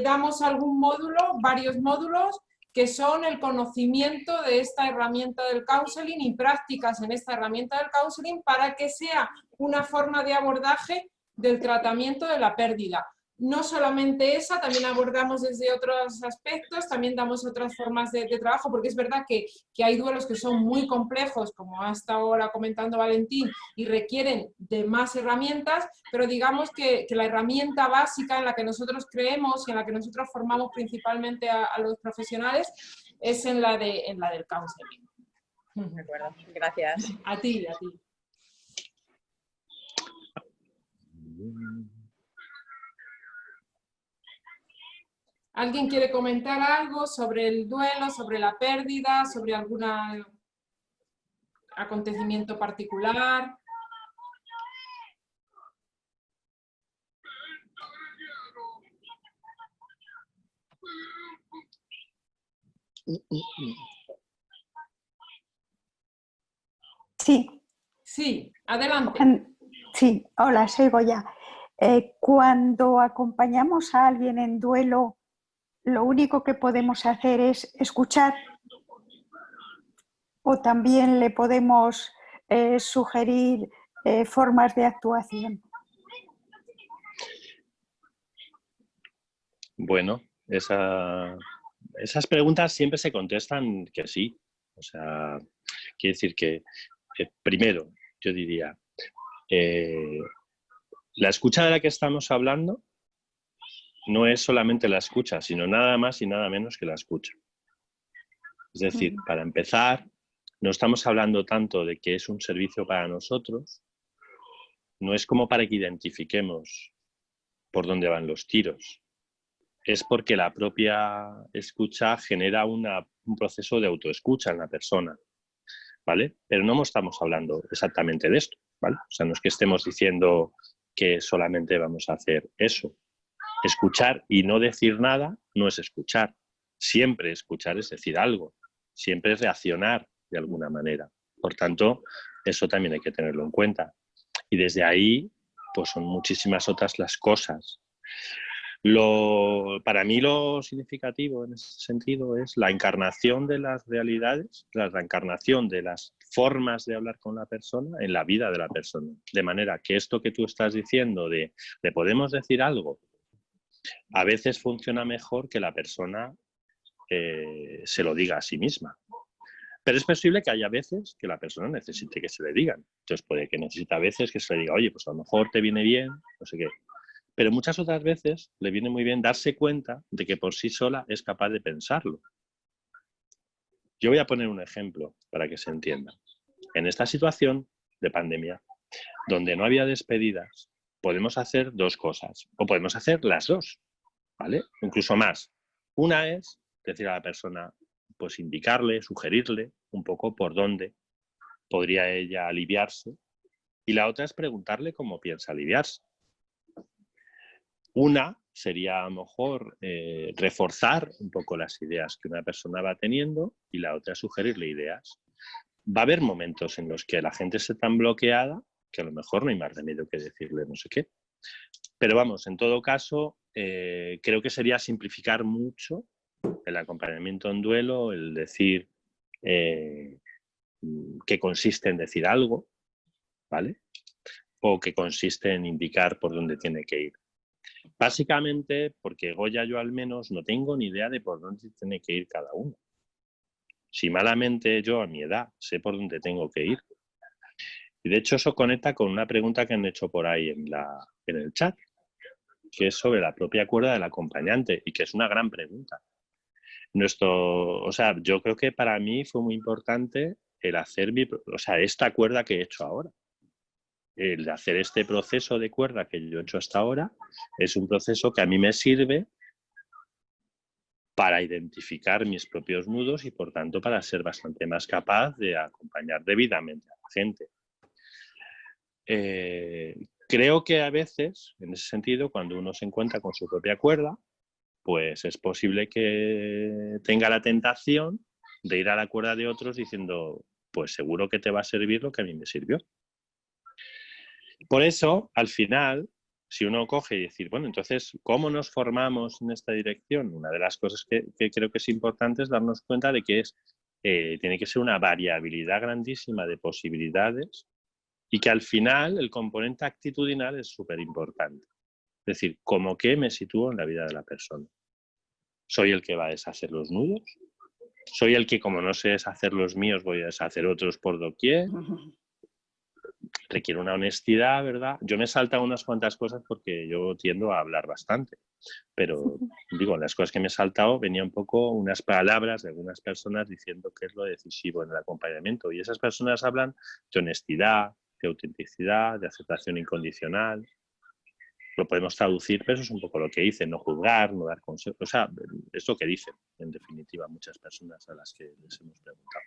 damos algún módulo, varios módulos, que son el conocimiento de esta herramienta del counseling y prácticas en esta herramienta del counseling para que sea una forma de abordaje del tratamiento de la pérdida. No solamente esa, también abordamos desde otros aspectos, también damos otras formas de trabajo, porque es verdad que hay duelos que son muy complejos, como hasta ahora comentando Valentín, y requieren de más herramientas, pero digamos que la herramienta básica en la que nosotros creemos y en la que nosotros formamos principalmente a los profesionales es en la del counseling. De acuerdo, gracias. A ti, a ti. ¿Alguien quiere comentar algo sobre el duelo, sobre la pérdida, sobre algún acontecimiento particular? Sí. Sí, adelante. Sí, hola, soy Goya. Cuando acompañamos a alguien en duelo, lo único que podemos hacer es escuchar. o también le podemos sugerir formas de actuación? Bueno, esas preguntas siempre se contestan que sí. O sea, quiere decir que, primero, yo diría, la escucha de la que estamos hablando no es solamente la escucha, sino nada más y nada menos que la escucha. Es decir, para empezar, no estamos hablando tanto de que es un servicio para nosotros, no es como para que identifiquemos por dónde van los tiros. Es porque la propia escucha genera un proceso de autoescucha en la persona, ¿vale? Pero no estamos hablando exactamente de esto, ¿vale? O sea, no es que estemos diciendo que solamente vamos a hacer eso. Escuchar y no decir nada no es escuchar. Siempre escuchar es decir algo. Siempre es reaccionar de alguna manera. Por tanto, eso también hay que tenerlo en cuenta. Y desde ahí, pues son muchísimas otras las cosas. Para mí lo significativo en ese sentido es la encarnación de las realidades, la reencarnación de las formas de hablar con la persona en la vida de la persona. De manera que esto que tú estás diciendo de ¿le podemos decir algo? A veces funciona mejor que la persona se lo diga a sí misma. Pero es posible que haya veces que la persona necesite que se le digan. Entonces puede que necesite a veces que se le diga, oye, pues a lo mejor te viene bien, no sé qué. Pero muchas otras veces le viene muy bien darse cuenta de que por sí sola es capaz de pensarlo. Yo voy a poner un ejemplo para que se entienda. En esta situación de pandemia, donde no había despedidas, podemos hacer dos cosas, o podemos hacer las dos, ¿vale? Incluso más. Una es decir a la persona, pues indicarle, sugerirle un poco por dónde podría ella aliviarse, y la otra es preguntarle cómo piensa aliviarse. Una sería a lo mejor reforzar un poco las ideas que una persona va teniendo, y la otra es sugerirle ideas. Va a haber momentos en los que la gente esté tan bloqueada que a lo mejor no hay más remedio que decirle no sé qué. Pero vamos, en todo caso, creo que sería simplificar mucho el acompañamiento en duelo, el decir que consiste en decir algo, ¿vale? O que consiste en indicar por dónde tiene que ir. Básicamente, porque Goya yo al menos no tengo ni idea de por dónde tiene que ir cada uno. Si malamente yo a mi edad sé por dónde tengo que ir. Y de hecho eso conecta con una pregunta que han hecho por ahí en el chat, que es sobre la propia cuerda del acompañante, y que es una gran pregunta. Yo creo que para mí fue muy importante el hacer esta cuerda que he hecho ahora. El hacer este proceso de cuerda que yo he hecho hasta ahora es un proceso que a mí me sirve para identificar mis propios nudos y, por tanto, para ser bastante más capaz de acompañar debidamente a la gente. Creo que a veces, en ese sentido, cuando uno se encuentra con su propia cuerda, pues es posible que tenga la tentación de ir a la cuerda de otros diciendo, pues seguro que te va a servir lo que a mí me sirvió. Por eso, al final, si uno coge y decir, bueno, entonces, ¿cómo nos formamos en esta dirección? Una de las cosas que creo que es importante es darnos cuenta de que tiene que ser una variabilidad grandísima de posibilidades, y que al final el componente actitudinal es súper importante. Es decir, ¿cómo que me sitúo en la vida de la persona? ¿Soy el que va a deshacer los nudos? ¿Soy el que, como no sé deshacer los míos, voy a deshacer otros por doquier? Requiere una honestidad, ¿verdad? Yo me he saltado unas cuantas cosas porque yo tiendo a hablar bastante. Pero, digo, las cosas que me he saltado venía un poco unas palabras de algunas personas diciendo qué es lo decisivo en el acompañamiento. Y esas personas hablan de honestidad, de autenticidad, de aceptación incondicional. Lo podemos traducir, pero eso es un poco lo que dicen, no juzgar, no dar consejos. O sea, es lo que dicen, en definitiva, muchas personas a las que les hemos preguntado.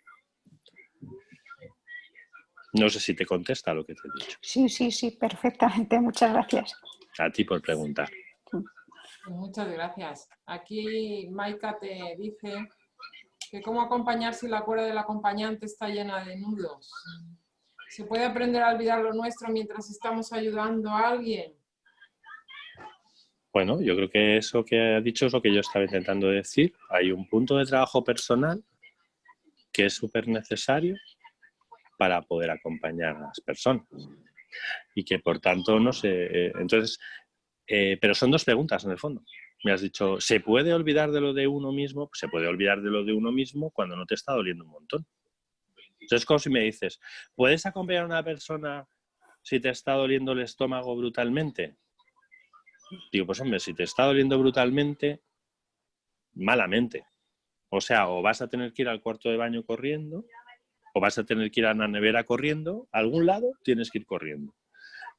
No sé si te contesta lo que te he dicho. Sí, perfectamente. Muchas gracias. A ti por preguntar. Muchas gracias. Aquí Maika te dice que cómo acompañar si la cuerda del acompañante está llena de nudos. ¿Se puede aprender a olvidar lo nuestro mientras estamos ayudando a alguien? Bueno, yo creo que eso que ha dicho es lo que yo estaba intentando decir. Hay un punto de trabajo personal que es súper necesario para poder acompañar a las personas. Y que, por tanto, no sé... entonces, pero son dos preguntas, en el fondo. Me has dicho, ¿se puede olvidar de lo de uno mismo? Pues se puede olvidar de lo de uno mismo cuando no te está doliendo un montón. Entonces, como si me dices, ¿puedes acompañar a una persona si te está doliendo el estómago brutalmente? Digo, pues hombre, si te está doliendo brutalmente, malamente. O sea, o vas a tener que ir al cuarto de baño corriendo, o vas a tener que ir a la nevera corriendo, a algún lado tienes que ir corriendo.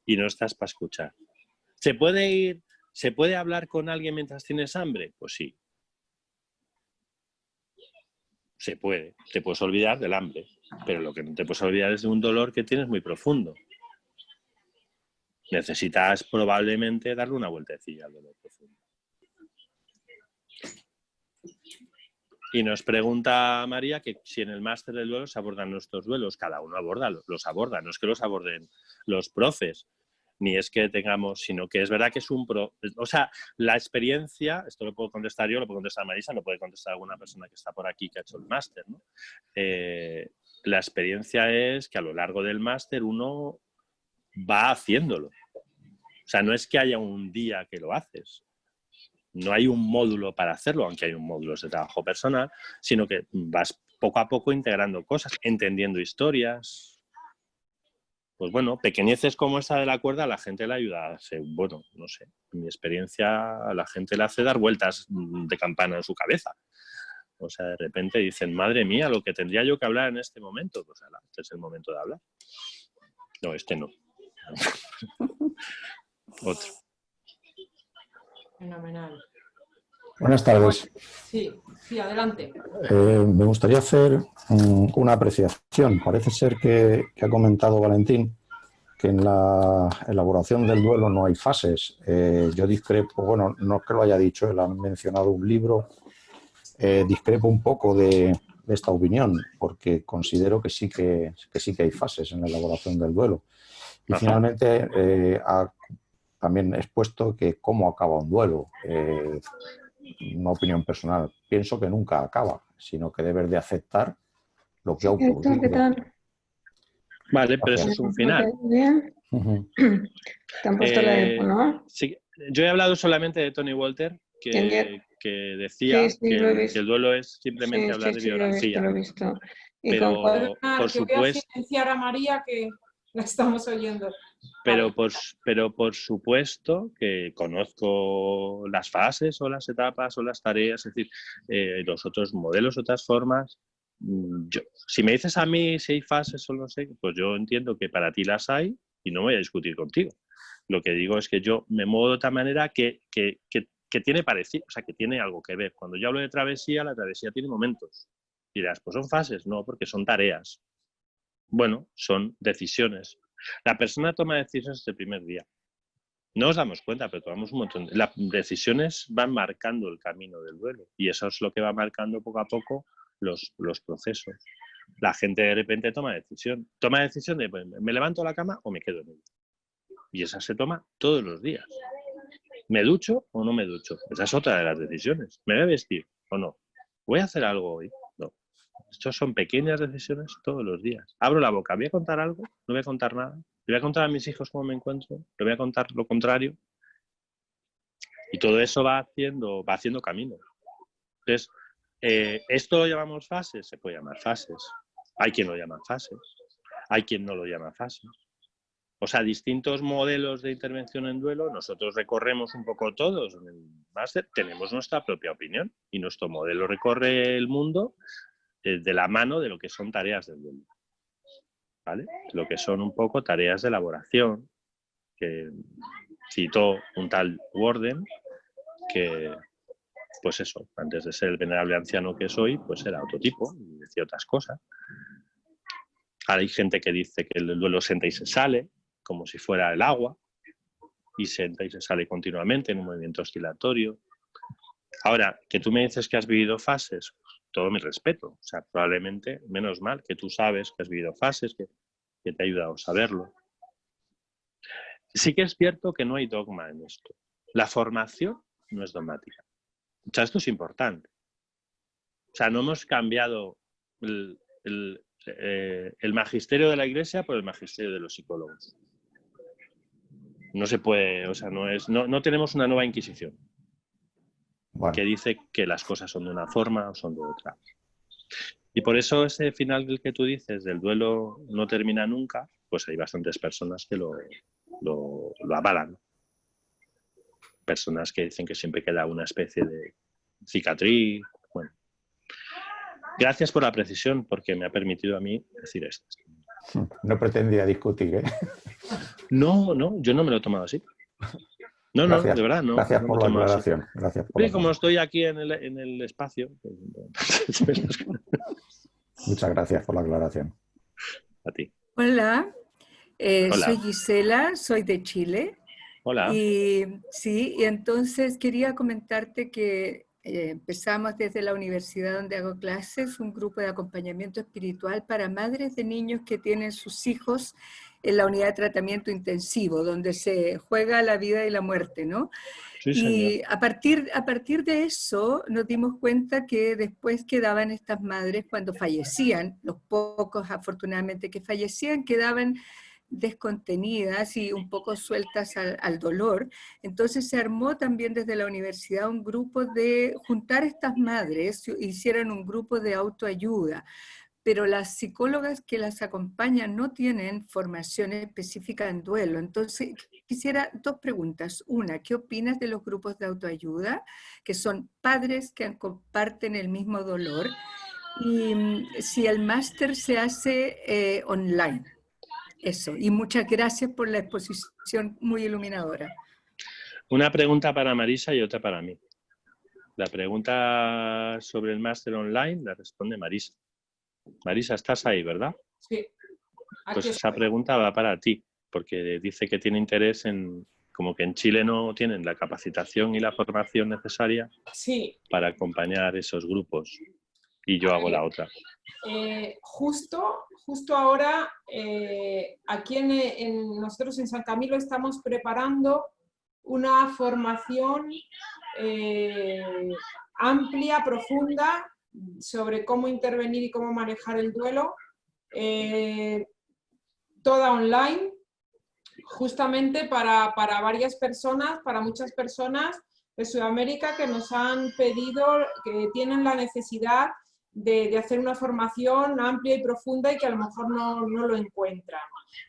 Y no estás para escuchar. ¿Se puede hablar con alguien mientras tienes hambre? Pues sí. Se puede. Te puedes olvidar del hambre, pero lo que no te puedes olvidar es de un dolor que tienes muy profundo. Necesitas probablemente darle una vueltecilla al dolor profundo. Y nos pregunta María que si en el máster del duelo se abordan nuestros duelos. Cada uno los aborda. No es que los aborden los profes, ni es que tengamos, sino que es verdad que es o sea, la experiencia, esto lo puedo contestar yo, lo puedo contestar Marisa, lo puede contestar alguna persona que está por aquí que ha hecho el máster, ¿no? La experiencia es que a lo largo del máster uno va haciéndolo. O sea, no es que haya un día que lo haces. No hay un módulo para hacerlo, aunque hay un módulo de trabajo personal, sino que vas poco a poco integrando cosas, entendiendo historias. Pues bueno, pequeñeces como esa de la cuerda a la gente le ayuda a ser, bueno, no sé, en mi experiencia a la gente le hace dar vueltas de campana en su cabeza. O sea, de repente dicen, madre mía, lo que tendría yo que hablar en este momento. Pues ala, este es el momento de hablar. No, este no. Otro. Fenomenal. Buenas tardes. Sí, adelante. Me gustaría hacer una apreciación. Parece ser que ha comentado Valentín que en la elaboración del duelo no hay fases. Yo discrepo, bueno, no es que lo haya dicho, él ha mencionado un libro. Discrepo un poco de esta opinión, porque considero que sí que hay fases en la elaboración del duelo. Y Ajá. finalmente ha también expuesto que cómo acaba un duelo. Una opinión personal. Pienso que nunca acaba, sino que debes de aceptar lo que ha ocurrido. ¿Qué tal? Vale, pero eso es un final. Bien. Te han puesto la info, ¿no? Sí, yo he hablado solamente de Tony Walter, que decía Sí, lo he que visto. el duelo es simplemente hablar de biografía. Lo he visto. Y Pero, concuerdo. por Yo voy a supuesto, silenciar a María que la estamos oyendo. pero por supuesto que conozco las fases o las etapas o las tareas, es decir, los otros modelos, otras formas. Si me dices a mí si hay fases o no sé, pues yo entiendo que para ti las hay y no voy a discutir contigo. Lo que digo es que yo me muevo de otra manera que tiene parecido, o sea, que tiene algo que ver. Cuando yo hablo de travesía, la travesía tiene momentos. Dirás, pues son fases, no, porque son tareas. Bueno, son decisiones. La persona toma decisiones desde el primer día. No nos damos cuenta, pero tomamos un montón. Las decisiones van marcando el camino del duelo y eso es lo que va marcando poco a poco los procesos. La gente de repente toma decisión. Toma decisión de, pues, ¿me levanto de la cama o me quedo en ella? Y esa se toma todos los días. ¿Me ducho o no me ducho? Esa es otra de las decisiones. ¿Me voy a vestir o no? ¿Voy a hacer algo hoy? No. Estos son pequeñas decisiones todos los días. Abro la boca, ¿voy a contar algo? ¿No voy a contar nada? ¿Le voy a contar a mis hijos cómo me encuentro? ¿Le voy a contar lo contrario? Y todo eso va haciendo camino. Entonces, ¿esto lo llamamos fases? Se puede llamar fases. Hay quien lo llama fases. Hay quien no lo llama fases. O sea, distintos modelos de intervención en duelo, nosotros recorremos un poco todos en el máster, tenemos nuestra propia opinión y nuestro modelo recorre el mundo de la mano de lo que son tareas del duelo, ¿vale? Lo que son un poco tareas de elaboración, que citó un tal Worden, que, pues eso, antes de ser el venerable anciano que soy, pues era otro tipo, y decía otras cosas. Ahora hay gente que dice que el duelo se entra y se sale, como si fuera el agua, y se entra y se sale continuamente en un movimiento oscilatorio. Ahora, que tú me dices que has vivido fases, todo mi respeto. O sea, probablemente, menos mal, que tú sabes que has vivido fases, que te ha ayudado a saberlo. Sí que es cierto que no hay dogma en esto. La formación no es dogmática. O sea, esto es importante. O sea, no hemos cambiado el magisterio de la Iglesia por el magisterio de los psicólogos. No se puede, o sea, no tenemos una nueva Inquisición Bueno, que dice que las cosas son de una forma o son de otra. Y por eso ese final del que tú dices, del duelo no termina nunca, pues hay bastantes personas que lo avalan. Personas que dicen que siempre queda una especie de cicatriz. Bueno, gracias por la precisión, porque me ha permitido a mí decir esto. no pretendía discutir, ¿eh? No, yo no me lo he tomado así. No, Gracias, de verdad, no. gracias no por me la lo he tomado aclaración. así. Gracias por la Como aclaración. estoy aquí en el espacio. Pues, Muchas gracias por la aclaración. a ti. Hola, Hola. soy Gisela, soy de Chile. Hola. Y sí, y entonces quería comentarte que empezamos desde la universidad donde hago clases un grupo de acompañamiento espiritual para madres de niños que tienen sus hijos en la unidad de tratamiento intensivo, donde se juega la vida y la muerte, ¿no? Sí, señor. Y a partir de eso nos dimos cuenta que después quedaban estas madres cuando fallecían, los pocos afortunadamente que fallecían, quedaban descontenidas y un poco sueltas al dolor. Entonces se armó también desde la universidad un grupo de juntar estas madres, hicieron un grupo de autoayuda, pero las psicólogas que las acompañan no tienen formación específica en duelo. Entonces quisiera dos preguntas. Una, ¿qué opinas de los grupos de autoayuda, que son padres que comparten el mismo dolor? Y si el máster se hace online. Eso, y muchas gracias por la exposición muy iluminadora. Una pregunta para Marisa y otra para mí. La pregunta sobre el máster online la responde Marisa. Marisa, estás ahí, ¿verdad? Sí. Pues esa pregunta va para ti, porque dice que tiene interés en, como que en Chile no tienen la capacitación y la formación necesaria para acompañar esos grupos. Y yo hago la otra. Justo ahora, aquí nosotros en San Camilo estamos preparando una formación amplia, profunda, sobre cómo intervenir y cómo manejar el duelo, toda online, justamente para varias personas, para muchas personas de Sudamérica que nos han pedido, que tienen la necesidad de hacer una formación amplia y profunda y que a lo mejor no lo encuentran.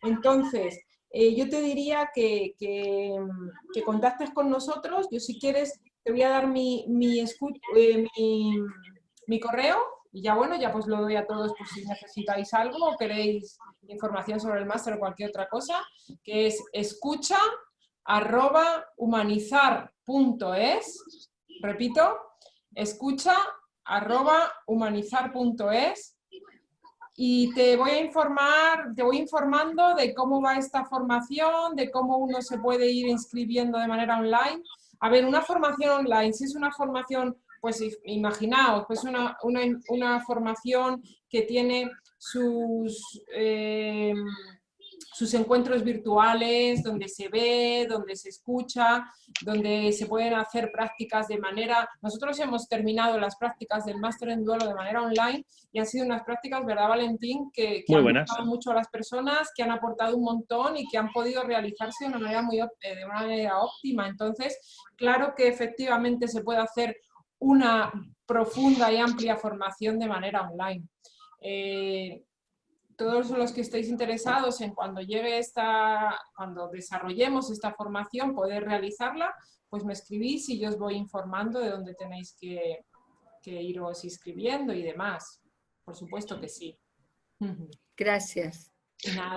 Entonces, yo te diría que contactes con nosotros. Yo, si quieres, te voy a dar mi correo y ya, bueno, ya pues lo doy a todos por si necesitáis algo o queréis información sobre el máster o cualquier otra cosa, que es escucha@humanizar.es. Repito, escucha@humanizar.es, y te voy informando de cómo va esta formación, de cómo uno se puede ir inscribiendo de manera online. A ver, una formación online, si es una formación, pues imaginaos, pues una formación que tiene sus encuentros virtuales, donde se ve, donde se escucha, donde se pueden hacer prácticas de manera... Nosotros hemos terminado las prácticas del máster en duelo de manera online y han sido unas prácticas, ¿verdad, Valentín? Que han gustado mucho a las personas, que han aportado un montón y que han podido realizarse de una manera óptima. Entonces, claro que efectivamente se puede hacer una profunda y amplia formación de manera online. Todos los que estéis interesados en cuando desarrollemos esta formación, poder realizarla, pues me escribís y yo os voy informando de dónde tenéis que iros inscribiendo y demás. Por supuesto que sí. Gracias.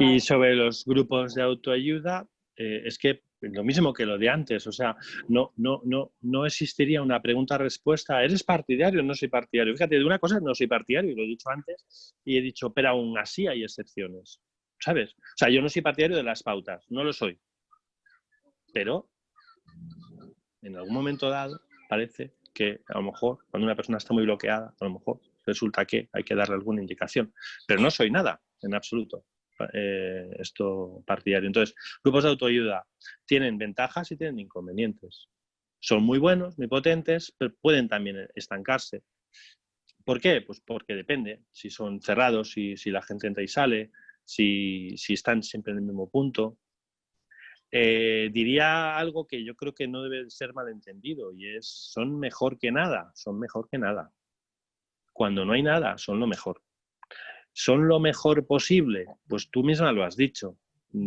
Y sobre los grupos de autoayuda, es que lo mismo que lo de antes, o sea, no existiría una pregunta-respuesta. ¿Eres partidario o no soy partidario? Fíjate, de una cosa no soy partidario, lo he dicho antes, y he dicho, pero aún así hay excepciones, ¿sabes? O sea, yo no soy partidario de las pautas, no lo soy. Pero en algún momento dado parece que a lo mejor cuando una persona está muy bloqueada, a lo mejor resulta que hay que darle alguna indicación. Pero no soy nada, en absoluto. Esto partidario. Entonces, grupos de autoayuda tienen ventajas y tienen inconvenientes. Son muy buenos, muy potentes, pero pueden también estancarse. ¿Por qué? Pues porque depende. Si son cerrados, si la gente entra y sale, si están siempre en el mismo punto. Diría algo que yo creo que no debe ser malentendido y es, son mejor que nada, son mejor que nada. Cuando no hay nada, son lo mejor. ¿Son lo mejor posible? Pues tú misma lo has dicho.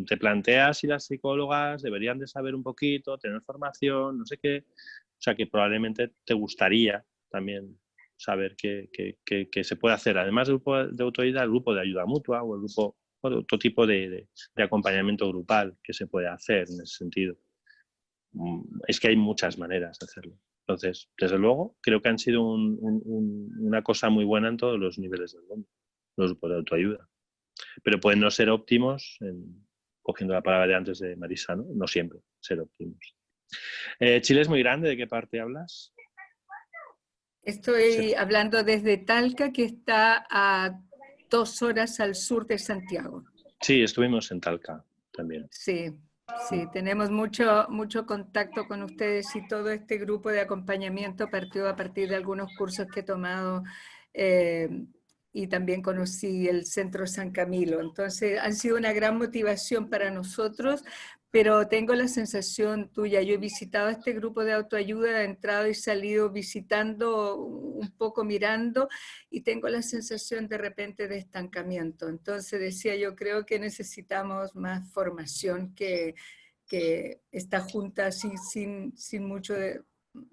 Te planteas si las psicólogas deberían de saber un poquito, tener formación, no sé qué. O sea, que probablemente te gustaría también saber qué se puede hacer. Además del grupo de autoayuda, el grupo de ayuda mutua o el grupo, otro tipo de acompañamiento grupal que se puede hacer en ese sentido. Es que hay muchas maneras de hacerlo. Entonces, desde luego, creo que han sido una cosa muy buena en todos los niveles del mundo, los grupos de autoayuda. Pero pueden no ser óptimos, cogiendo la palabra de antes de Marisa, ¿no? No siempre ser óptimos. ¿Chile es muy grande? ¿De qué parte hablas? Estoy hablando desde Talca, que está a 2 horas al sur de Santiago. Sí, estuvimos en Talca también. Sí, tenemos mucho contacto con ustedes y todo este grupo de acompañamiento partió a partir de algunos cursos que he tomado y también conocí el Centro San Camilo. Entonces han sido una gran motivación para nosotros, pero tengo la sensación tuya, yo he visitado este grupo de autoayuda, he entrado y salido visitando, un poco mirando, y tengo la sensación de repente de estancamiento. Entonces decía, yo creo que necesitamos más formación que esta junta sin mucho de...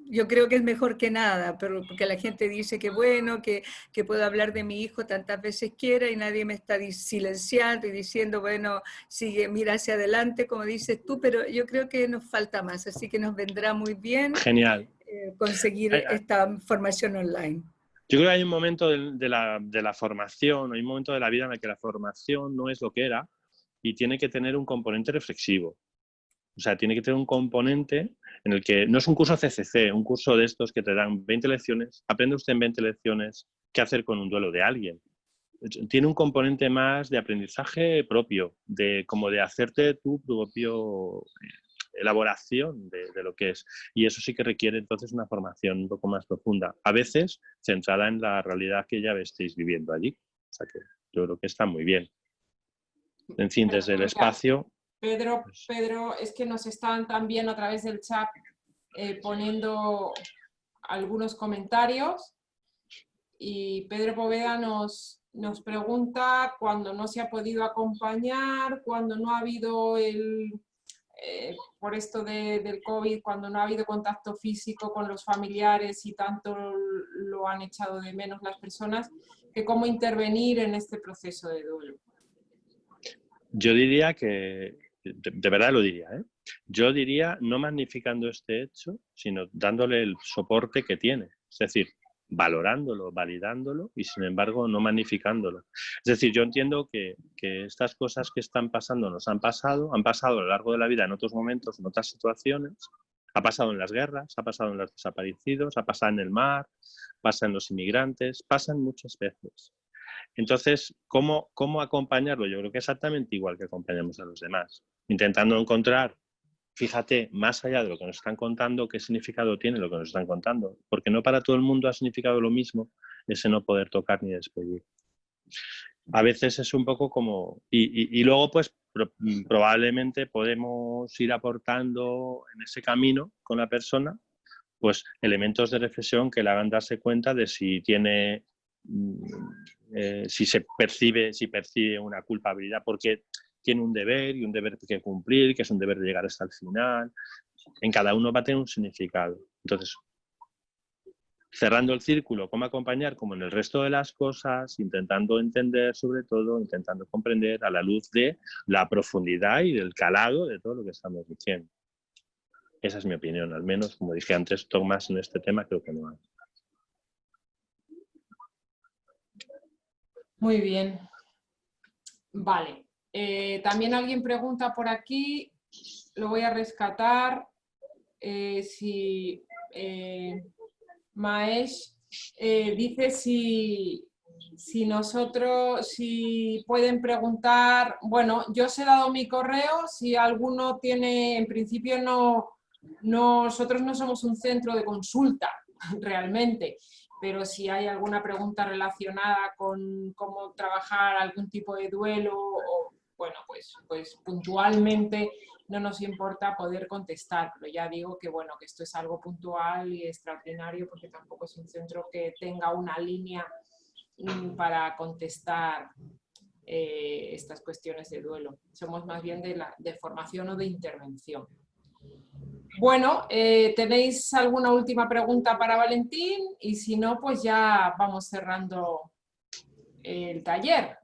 Yo creo que es mejor que nada, pero porque la gente dice que bueno, que puedo hablar de mi hijo tantas veces quiera y nadie me está silenciando y diciendo, bueno, sigue, mira hacia adelante, como dices tú, pero yo creo que nos falta más, así que nos vendrá muy bien. Genial. Conseguir esta formación online. Yo creo que hay un momento de la formación, hay un momento de la vida en el que la formación no es lo que era y tiene que tener un componente reflexivo. O sea, tiene que tener un componente en el que no es un curso CCC, un curso de estos que te dan 20 lecciones, aprende usted en 20 lecciones qué hacer con un duelo de alguien. Tiene un componente más de aprendizaje propio, como de hacerte tu propio elaboración de lo que es. Y eso sí que requiere entonces una formación un poco más profunda, a veces centrada en la realidad que ya estéis viviendo allí. O sea que yo creo que está muy bien. En fin, desde el espacio... Pedro, es que nos están también a través del chat poniendo algunos comentarios y Pedro Poveda nos pregunta cuándo no se ha podido acompañar, cuándo no ha habido por esto del COVID, cuando no ha habido contacto físico con los familiares y tanto lo han echado de menos las personas, que cómo intervenir en este proceso de duelo. Yo diría que, de verdad lo diría, yo diría no magnificando este hecho, sino dándole el soporte que tiene. Es decir, valorándolo, validándolo y sin embargo no magnificándolo. Es decir, yo entiendo que estas cosas que están pasando nos han pasado a lo largo de la vida en otros momentos, en otras situaciones, ha pasado en las guerras, ha pasado en los desaparecidos, ha pasado en el mar, pasa en los inmigrantes, pasan muchas veces. Entonces, ¿cómo acompañarlo? Yo creo que exactamente igual que acompañamos a los demás, intentando encontrar, fíjate, más allá de lo que nos están contando, qué significado tiene lo que nos están contando, porque no para todo el mundo ha significado lo mismo ese no poder tocar ni despedir. A veces es un poco como... Y luego, pues, probablemente podemos ir aportando en ese camino con la persona, pues, elementos de reflexión que le hagan darse cuenta de si tiene... si percibe una culpabilidad, porque tiene un deber y un deber que cumplir, que es un deber de llegar hasta el final. En cada uno va a tener un significado. Entonces, cerrando el círculo, cómo acompañar, como en el resto de las cosas, intentando entender sobre todo, intentando comprender a la luz de la profundidad y del calado de todo lo que estamos diciendo. Esa es mi opinión, al menos, como dije antes, Tomás, en este tema creo que no hay. Muy bien. Vale. También alguien pregunta por aquí, lo voy a rescatar, si Maesh dice si pueden preguntar, bueno, yo os he dado mi correo, si alguno tiene, en principio nosotros no somos un centro de consulta realmente, pero si hay alguna pregunta relacionada con cómo trabajar algún tipo de duelo, o, bueno, pues puntualmente no nos importa poder contestar, pero ya digo que, bueno, que esto es algo puntual y extraordinario porque tampoco es un centro que tenga una línea para contestar estas cuestiones de duelo. Somos más bien de formación o de intervención. Bueno, ¿tenéis alguna última pregunta para Valentín? Y si no, pues ya vamos cerrando el taller.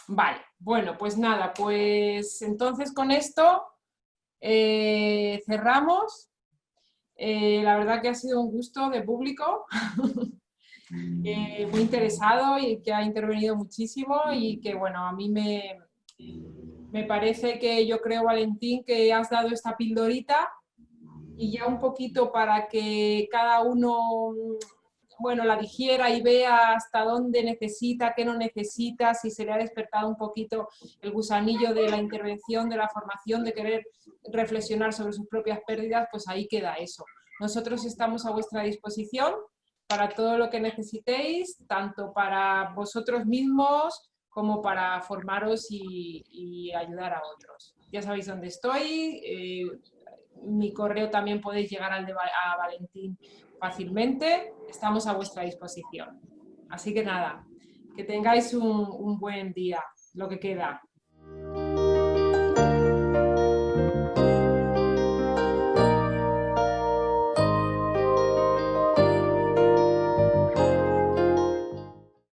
Vale, bueno, pues nada, pues entonces con esto cerramos. La verdad que ha sido un gusto de público, muy interesado y que ha intervenido muchísimo y que, bueno, a mí me parece que yo creo, Valentín, que has dado esta pildorita y ya un poquito para que cada uno, bueno, la digiera y vea hasta dónde necesita, qué no necesita, si se le ha despertado un poquito el gusanillo de la intervención, de la formación, de querer reflexionar sobre sus propias pérdidas, pues ahí queda eso. Nosotros estamos a vuestra disposición para todo lo que necesitéis, tanto para vosotros mismos como para formaros y ayudar a otros. Ya sabéis dónde estoy, mi correo también podéis llegar a Valentín fácilmente, estamos a vuestra disposición. Así que nada, que tengáis un buen día, lo que queda.